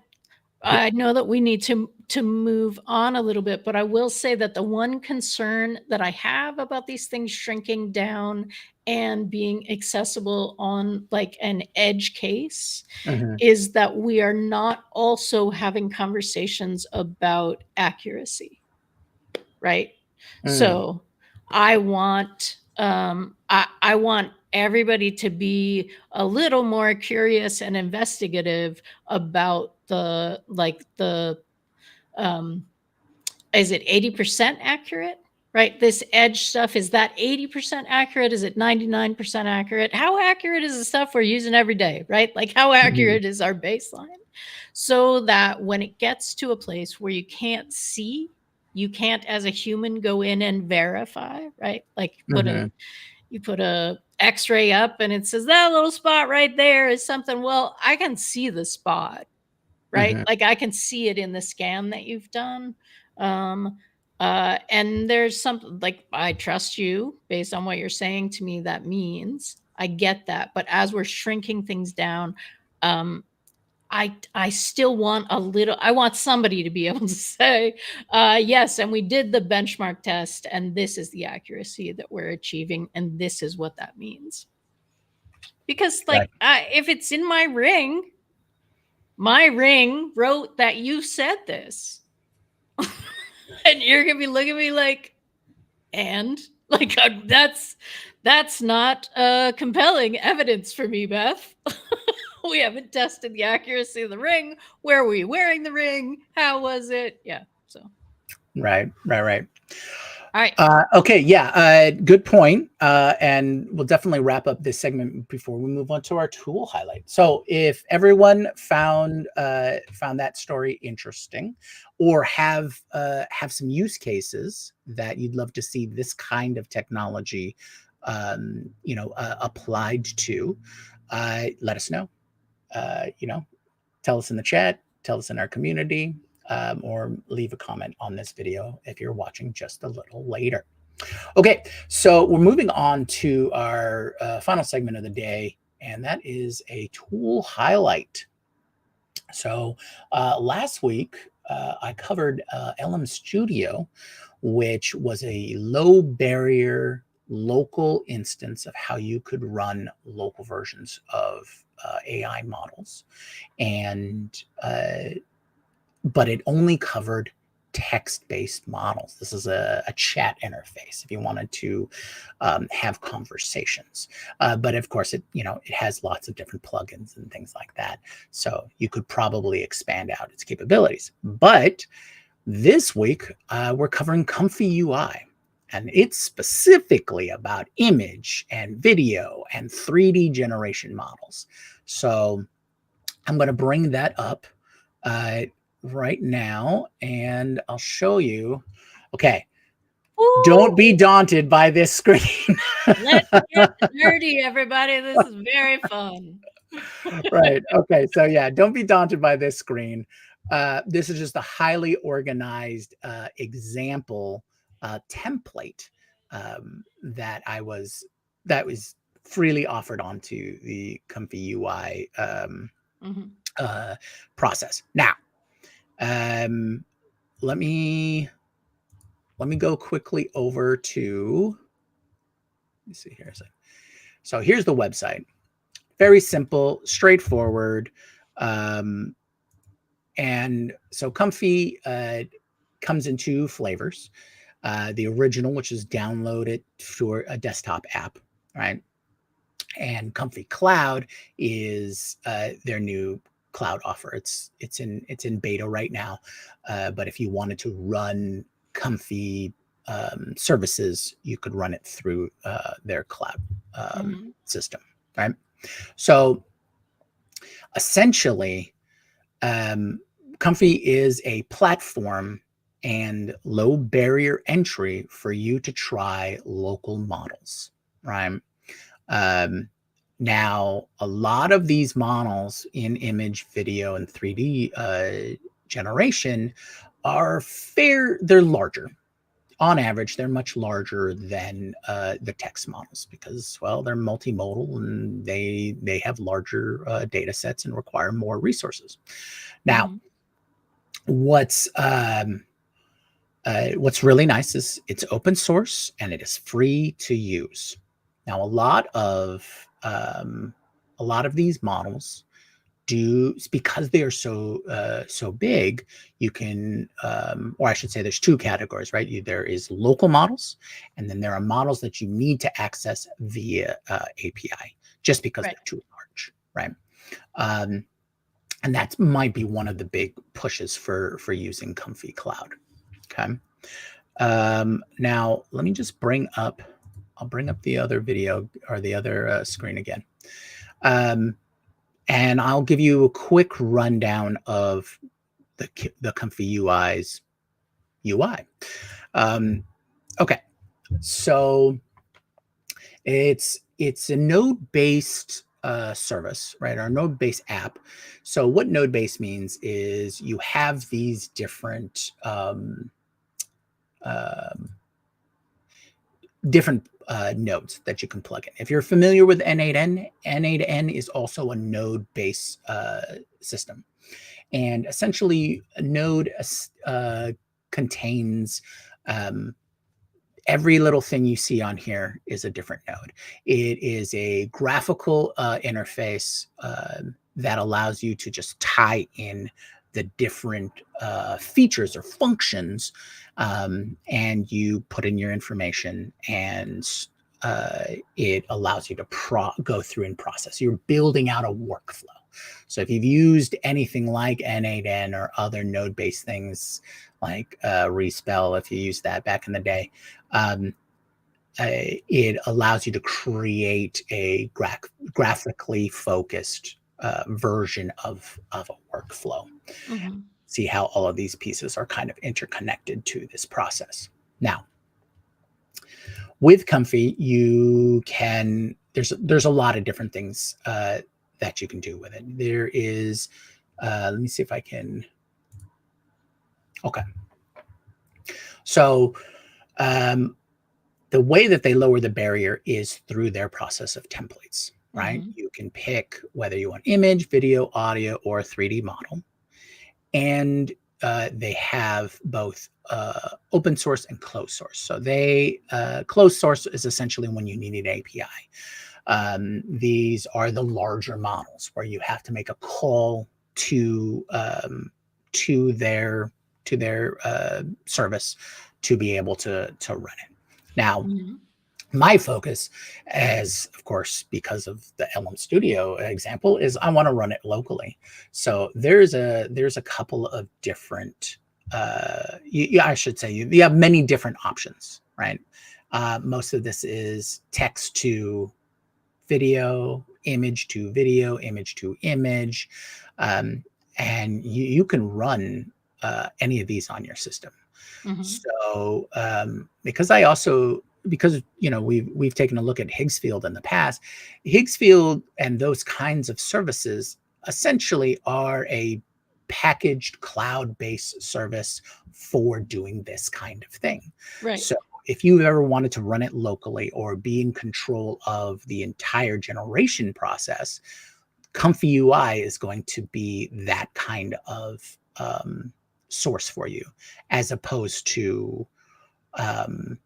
yeah. I know that we need to move on a little bit, but I will say that the one concern that I have about these things shrinking down and being accessible on like an edge case Mhm, is that we are not also having conversations about accuracy, right? mm, So I want everybody to be a little more curious and investigative about the um is it 80% accurate? Right? This edge stuff, is that 80% accurate? Is it 99% accurate? How accurate is the stuff we're using every day, right? Like, how mhm, accurate is our baseline? So that when it gets to a place where you can't see, you can't as a human go in and verify, right? Like, mhm, you put a x-ray up and it says that little spot right there is something. Well, I can see the spot, right? mhm, Like, I can see it in the scan that you've done. Um, and there's something like, I trust you based on what you're saying to me. That means I get that. But as we're shrinking things down, um, I still want a little. I want somebody to be able to say, yes, and we did the benchmark test, and this is the accuracy that we're achieving, and this is what that means. Because, right, like, if it's in my ring wrote that you said this. And you're gonna be looking at me like, and like, that's not compelling evidence for me, Beth. We haven't tested the accuracy of the ring. Where were you wearing the ring? How was it? Yeah. So, right. all right. Okay, yeah, good point. And we'll definitely wrap up this segment before we move on to our tool highlight. So, if everyone found that story interesting, or have some use cases that you'd love to see this kind of technology, applied to, let us know. Tell us in the chat. tell us in our community, or leave a comment on this video if you're watching just a little later. Okay, so we're moving on to our final segment of the day, and that is a tool highlight. So last week, I covered LM Studio, which was a low barrier local instance of how you could run local versions of AI models. And but it only covered text-based models. This is a chat interface if you wanted to have conversations. But of course, it has lots of different plugins and things like that. So you could probably expand out its capabilities. But this week, we're covering Comfy UI. And it's specifically about image and video and 3D generation models. So I'm going to bring that up right now, and I'll show you. Okay, Ooh, don't be daunted by this screen. let's get nerdy, everybody. This is very fun. Right. Okay. So yeah, don't be daunted by this screen. This is just a highly organized example template that was freely offered onto the Comfy UI process. Now, let me go quickly over to. Let me see here. So here's the website. Very simple, straightforward. And so Comfy comes in two flavors. The original, which is download it for a desktop app, right? And Comfy Cloud is their new cloud offer. It's in beta right now. But if you wanted to run Comfy services, you could run it through their cloud system, right? So essentially, Comfy is a platform and low barrier entry for you to try local models, right? Now, a lot of these models in image, video, and 3D generation they're larger. On average, they're much larger than the text models because, well, they're multimodal and they have larger data sets and require more resources. Now, what's really nice is it's open source and it is free to use. Now, a lot of these models because they are so big, you can, or I should say, there's two categories, right? There is local models, and then there are models that you need to access via API, just because they're too large, right? And that might be one of the big pushes for using Comfy Cloud. Okay. Now let me just I'll bring up the other video or the other screen again. And I'll give you a quick rundown of the Comfy UI's UI. Okay, so it's a node-based service, right? Or node-based app. So what node-based means is you have these different nodes that you can plug in. If you're familiar with N8N, N8N is also a node-based system. And essentially, a node contains every little thing you see on here is a different node. It is a graphical interface that allows you to just tie in the different features or functions, and you put in your information, and it allows you to go through and process. You're building out a workflow. So if you've used anything like N8N or other node-based things like Respell, if you used that back in the day, it allows you to create a graphically focused version of a workflow. See how all of these pieces are kind of interconnected to this process. Now, with Comfy, there's a lot of different things that you can do with it. There is Let me see if I can. Okay. So the way that they lower the barrier is through their process of templates, right? Mhm. You can pick whether you want image, video, audio, or a 3D model. And they have both open source and closed source. So closed source is essentially when you need an API. These are the larger models where you have to make a call to their service to be able to run it. Now, Mhm. my focus, as of course because of the LM Studio example, is I want to run it locally. So there's a couple of different I should say you have many different options, right? Most of this is text to video, image to video, image to image, um, and you can run any of these on your system. Mhm. So because we've taken a look at Higgsfield in the past, Higgsfield and those kinds of services essentially are a packaged cloud-based service for doing this kind of thing. Right. So if you ever wanted to run it locally or be in control of the entire generation process, Comfy UI is going to be that kind of source for you, as opposed to um,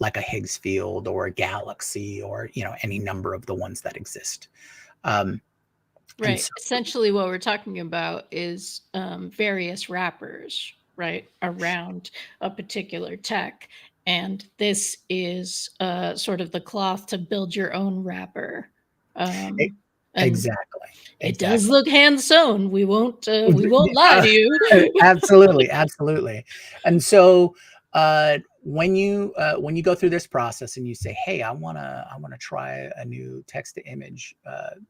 like a Higgs field or a galaxy or any number of the ones that exist. Um, and Right. so, Essentially, what we're talking about is various wrappers, right, around a particular tech. And this is sort of the cloth to build your own wrapper. e- Um, and exactly, it does exactly. look hand sewn. We won't lie to you. Absolutely, absolutely. And so when you go through this process and you say, "Hey, I wanna try a new text to image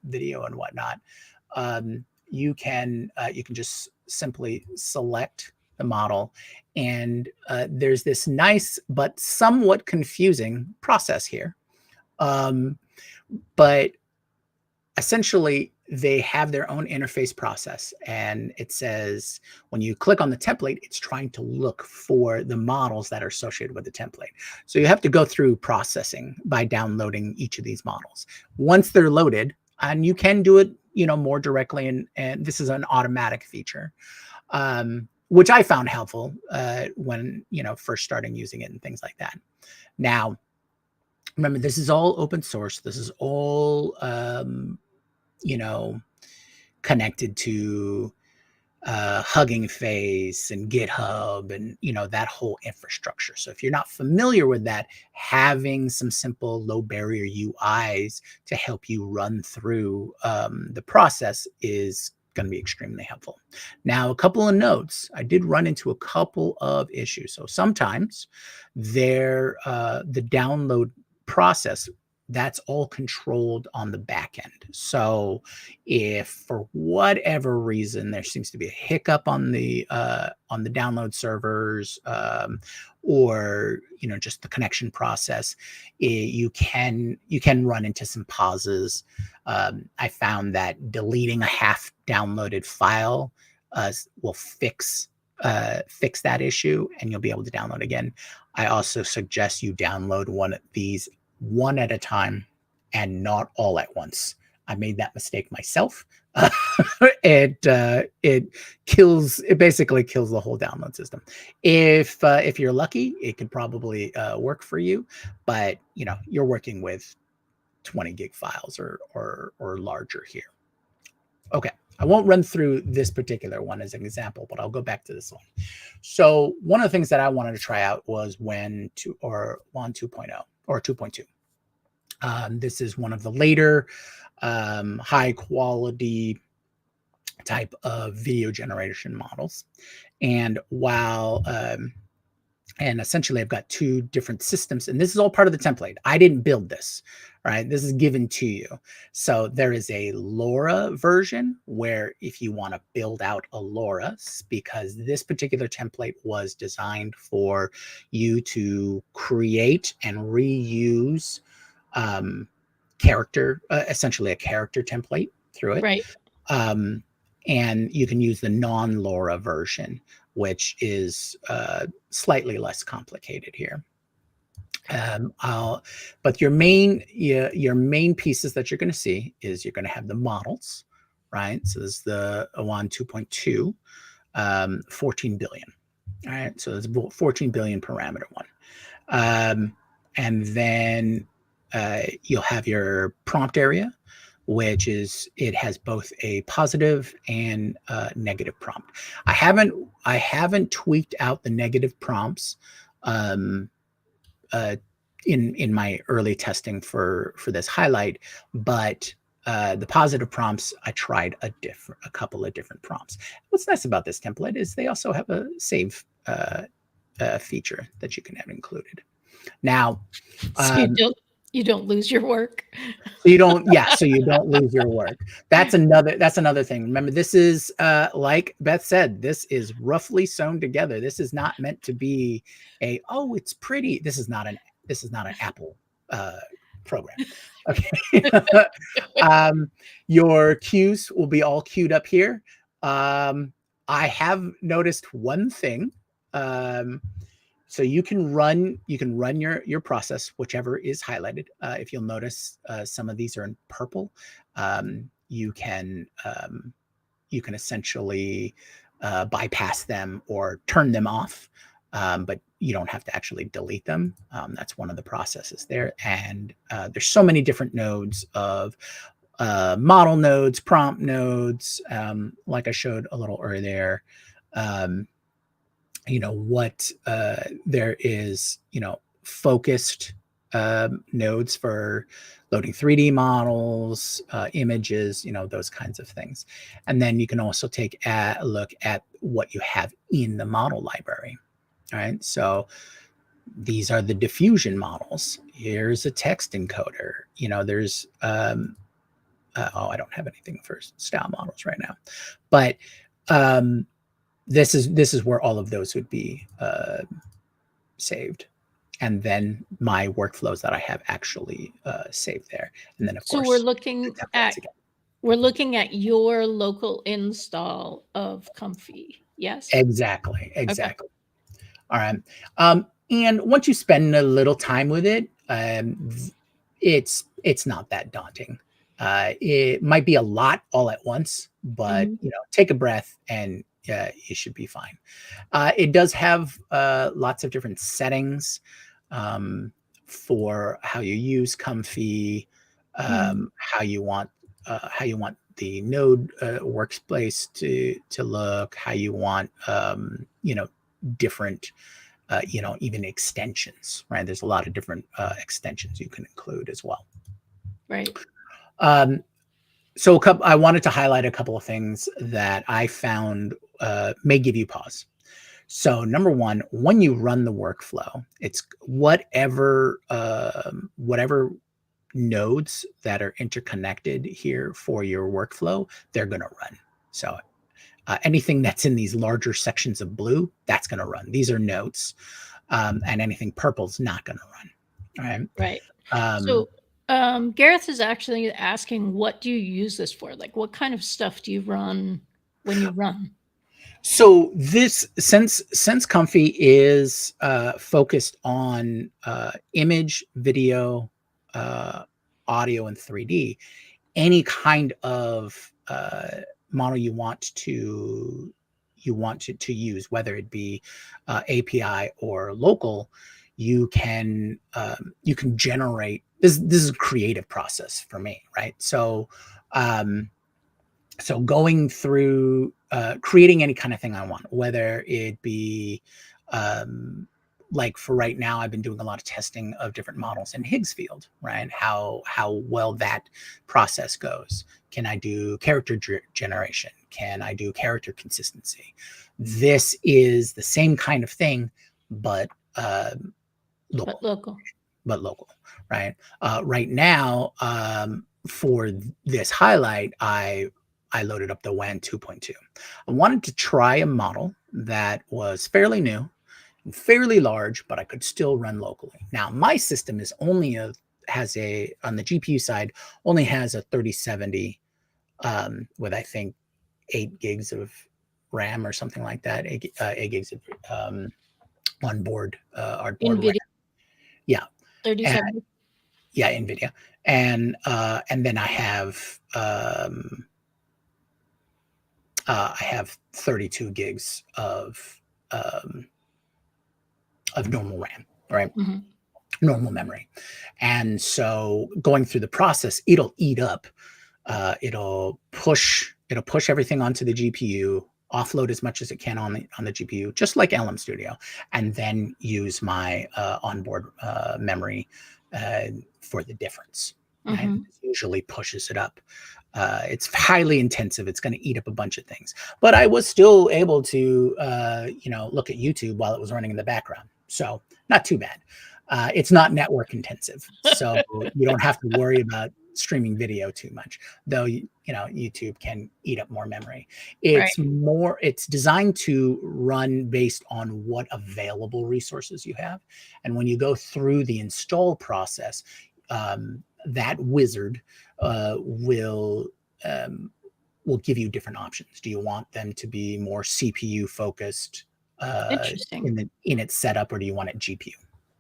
video and whatnot," you can just simply select the model, and there's this nice but somewhat confusing process here. Um, but essentially they have their own interface process, and it says when you click on the template, it's trying to look for the models that are associated with the template. So you have to go through processing by downloading each of these models. Once they're loaded, and you can do it more directly, and this is an automatic feature, which I found helpful when first starting using it and things like that. Now, remember, this is all open source. This is all you know, connected to Hugging Face and GitHub and that whole infrastructure. So if you're not familiar with that, having some simple low barrier UIs to help you run through the process is going to be extremely helpful. Now, a couple of notes. I did run into a couple of issues. So sometimes the download process, that's all controlled on the back end. So if for whatever reason there seems to be a hiccup on the download servers, or just the connection process, you can run into some pauses. I found that deleting a half downloaded file will fix that issue, and you'll be able to download again. I also suggest you download one of these one at a time and not all at once. I made that mistake myself. It basically kills the whole download system. If you're lucky, it could probably work for you, but you're working with 20 gig files or larger here. Okay, I won't run through this particular one as an example, but I'll go back to this one. So one of the things that I wanted to try out was WAN 2.0 or 2.2. This is one of the later high quality type of video generation models. And and essentially I've got two different systems, and this is all part of the template. I didn't build this, right? This is given to you. So there is a LoRa version where if you want to build out a LoRa, because this particular template was designed for you to create and reuse essentially a character template through it. Right. Um, and you can use the non-LoRa version, which is slightly less complicated here. But your main pieces that you're going to see is you're going to have the models, right? So this is the AWAN 2.2, 14 billion. All right, so there's 14 billion parameter one. And then you'll have your prompt area, which is, it has both a positive and negative prompt. I haven't tweaked out the negative prompts in my early testing for this highlight, but the positive prompts, I tried a couple of different prompts. What's nice about this template is they also have a save feature that you can have included. Now, So you don't lose your work. so you don't lose your work. That's another thing. Remember, this is like Beth said, this is roughly sewn together. This is not meant to be oh, it's pretty. This is not an Apple program. Okay. Your cues will be all queued up here. I have noticed one thing. So you can run your process, whichever is highlighted. If you'll notice, some of these are in purple. You can essentially bypass them or turn them off, but you don't have to actually delete them. That's one of the processes there. And there's so many different nodes of model nodes, prompt nodes, like I showed a little earlier. What there is, focused nodes for loading 3D models, images, those kinds of things. And then you can also take a look at what you have in the model library. All right, so these are the diffusion models. Here's a text encoder. There's I don't have anything for style models right now, but this is where all of those would be saved, and then my workflows that I have actually saved there, and then of course we're looking at your local install of Comfy. Yes. Exactly. Okay. All right. And once you spend a little time with it, it's not that daunting. It might be a lot all at once, but take a breath and you should be fine. It does have lots of different settings for how you use Comfy, how you want the node workspace to look, how you want different even extensions, right? There's a lot of different extensions you can include as well. Right. So I wanted to highlight a couple of things that I found may give you pause. So number one, when you run the workflow, it's whatever nodes that are interconnected here for your workflow, they're going to run. So anything that's in these larger sections of blue, that's going to run. These are nodes, and anything purple is not going to run. All right. Right. So Gareth is actually asking, what do you use this for? Like, what kind of stuff do you run when you run? So this, since Comfy is focused on image, video, audio, and 3D, any kind of model you want to use, whether it be API or local, you can generate. This is a creative process for me, right? So so going through creating any kind of thing I want, whether it be like for right now, I've been doing a lot of testing of different models in Higgs field, right? How well that process goes. Can I do character generation? Can I do character consistency? This is the same kind of thing, but local. But local, right? Right now, for this highlight, I loaded up the WAN 2.2. I wanted to try a model that was fairly new, fairly large, but I could still run locally. Now, my system is only on the GPU side, only has a 3070 with, I think, 8 gigs of RAM or something like that. 8 gigs of onboard artboard RAM. NVIDIA Yeah, and 37. yeah, NVIDIA, and then I have 32 gigs um, of normal RAM, right? Mm-hmm. Normal memory. And so going through the process, it'll eat up, it'll push everything onto the GPU, offload as much as it can on the GPU, just like LM Studio, and then use my onboard memory for the difference. Right? Mm-hmm. It usually pushes it up. It's highly intensive. It's going to eat up a bunch of things, but I was still able to, look at YouTube while it was running in the background. So not too bad. It's not network intensive, so you don't have to worry about streaming video too much. Though YouTube can eat up more memory. Right. It's designed to run based on what available resources you have, and when you go through the install process, that wizard will give you different options. Do you want them to be more CPU focused Interesting. in its setup, or do you want it GPU?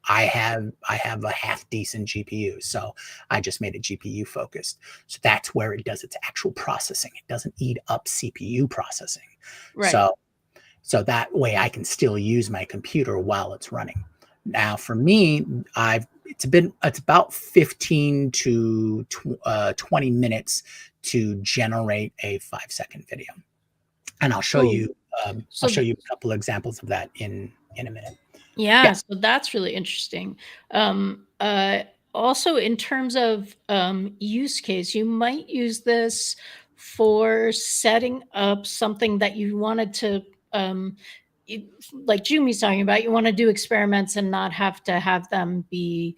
I have a half decent GPU, so I just made it GPU focused. So that's where it does its actual processing. It doesn't eat up CPU processing. Right. So that way I can still use my computer while it's running. Now for me, it's about 15 to 20 minutes to generate a 5-second video, and I'll show Cool. you a couple examples of that in a minute. Yeah, Yeah. so that's really interesting. Also, in terms of use case, you might use this for setting up something that you wanted to, um, you, like Jyunmi's talking about, you want to do experiments and not have to have them be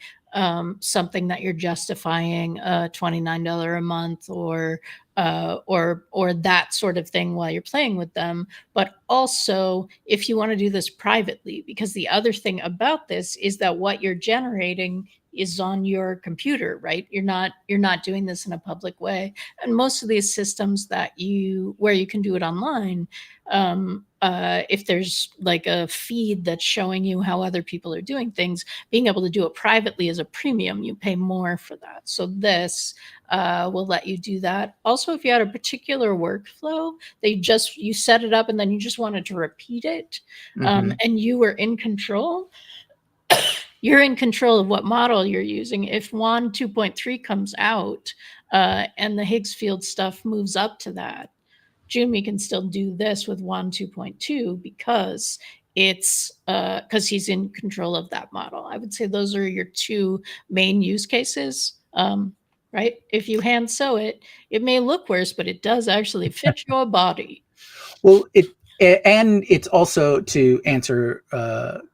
something that you're justifying $29 a month or that sort of thing while you're playing with them. But also if you want to do this privately, because the other thing about this is that what you're generating is on your computer, right? You're not doing this in a public way. And most of these systems where you can do it online, if there's like a feed that's showing you how other people are doing things, being able to do it privately is a premium. You pay more for that. So this will let you do that. Also, if you had a particular workflow, you set it up and then you just wanted to repeat it, Mm-hmm. and you were in control. You're in control of what model you're using. If WAN 2.3 comes out and the Higgs field stuff moves up to that, Jyunmi can still do this with WAN 2.2 because because he's in control of that model. I would say those are your two main use cases. Right? If you hand sew it, it may look worse, but it does actually fit your body. Well, it's also, to answer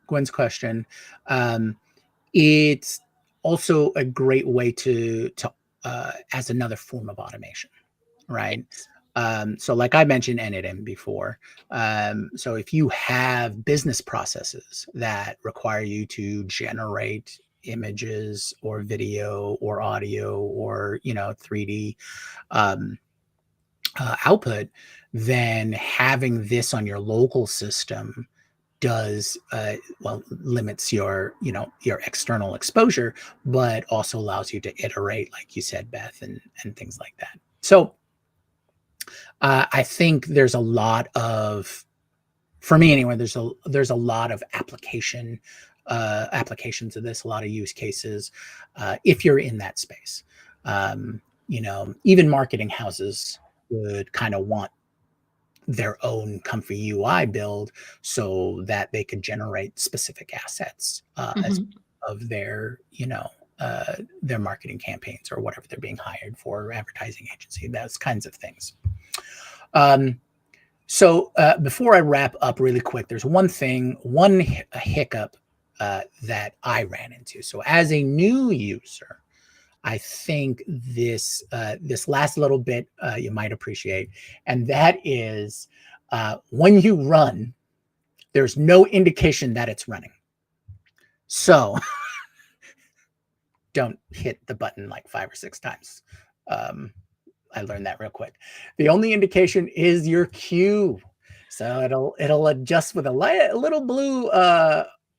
Gwen's question, it's also a great way to as another form of automation, right? Yes. So like I mentioned NNM before. So if you have business processes that require you to generate images or video or audio or 3D output, then having this on your local system does limits your your external exposure, but also allows you to iterate, like you said, Beth, and things like that. So I think there's a lot of, for me anyway, there's a lot of applications of this, a lot of use cases if you're in that space. Even marketing houses would kind of want their own comfy UI build so that they could generate specific assets as Mhm. of their marketing campaigns or whatever they're being hired for, or advertising agency, those kinds of things. So before I wrap up really quick, there's one hiccup that I ran into. So as a new user, I think this last little bit you might appreciate, and that is when you run, there's no indication that it's running. So don't hit the button like 5 or 6 times I learned that real quick. The only indication is your queue. So it'll adjust with a little blue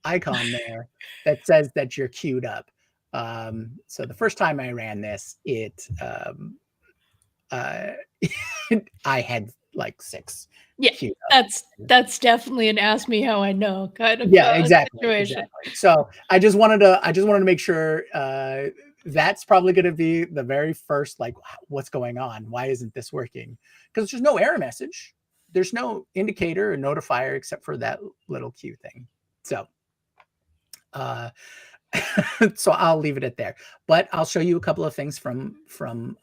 icon there that says that you're queued up. So the first time I ran this, uh, I had like 6 Yeah, queued up. that's definitely an ask me how I know kind of Yeah, exactly, situation. exactly. So I just wanted to make sure that's probably going to be the very first, like, what's going on? Why isn't this working? Because there's no error message. There's no indicator or notifier except for that little queue thing. So, uh, so I'll leave it at there. But I'll show you a couple of things from when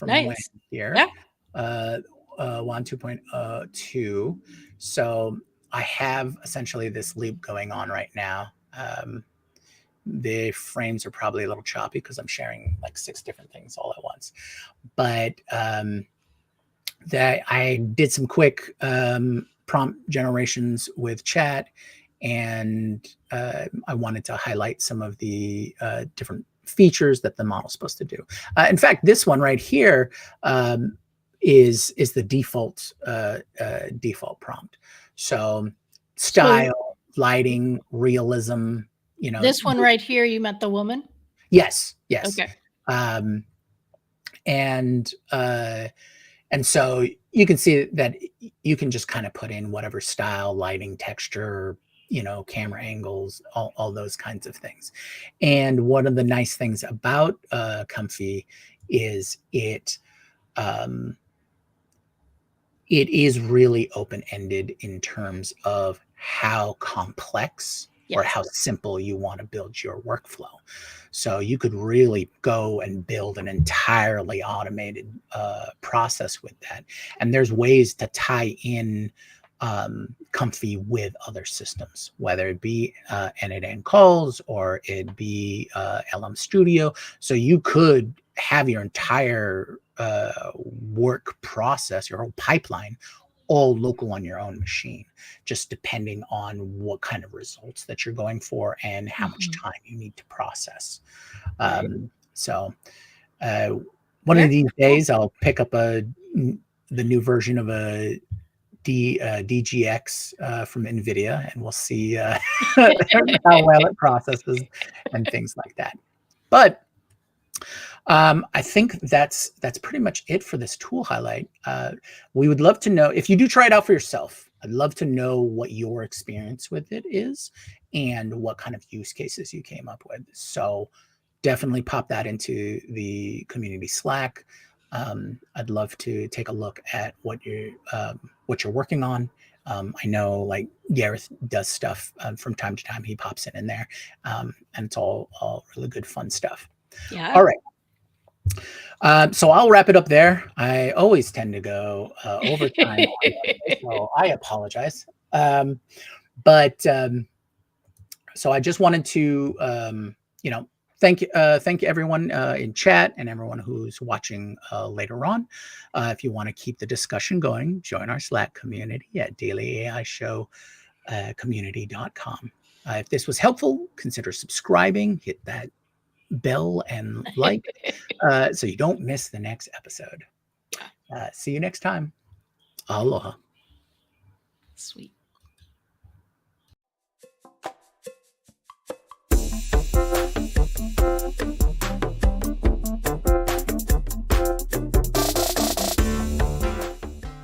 Nice. here. Yeah. WAN 2.2. So I have essentially this loop going on right now. The frames are probably a little choppy because I'm sharing like 6 different things all at once. But that I did some quick prompt generations with chat, and I wanted to highlight some of the different features that the model's supposed to do. In fact, this one right here is the default default prompt. So style, lighting, realism. This one right here, you met the woman? Yes, yes. Okay. Um, and so you can see that you can just kind of put in whatever style, lighting, texture, camera angles, all those kinds of things. And one of the nice things about Comfy is it is really open-ended in terms of how complex or how simple you want to build your workflow. So you could really go and build an entirely automated process with that. And there's ways to tie in Comfy with other systems, whether it be end-to-end calls or it be LM Studio. So you could have your entire work process, your whole pipeline, all local on your own machine, just depending on what kind of results that you're going for and how much time you need to process. So one of these days, I'll pick up the new version of a DGX from NVIDIA, and we'll see how well it processes and things like that. But I think that's pretty much it for this tool highlight. We would love to know if you do try it out for yourself. I'd love to know what your experience with it is and what kind of use cases you came up with. So definitely pop that into the community Slack. I'd love to take a look at what you're working on. I know like Gareth does stuff from time to time. He pops in there, and it's all really good fun stuff. Yeah. All right. So I'll wrap it up there. I always tend to go over time, so I apologize. But so I just wanted to, thank you everyone in chat and everyone who's watching later on. If you want to keep the discussion going, join our Slack community at dailyaishow community.com. If this was helpful, consider subscribing, hit that bell and like so you don't miss the next episode. See you next time. Aloha. Sweet.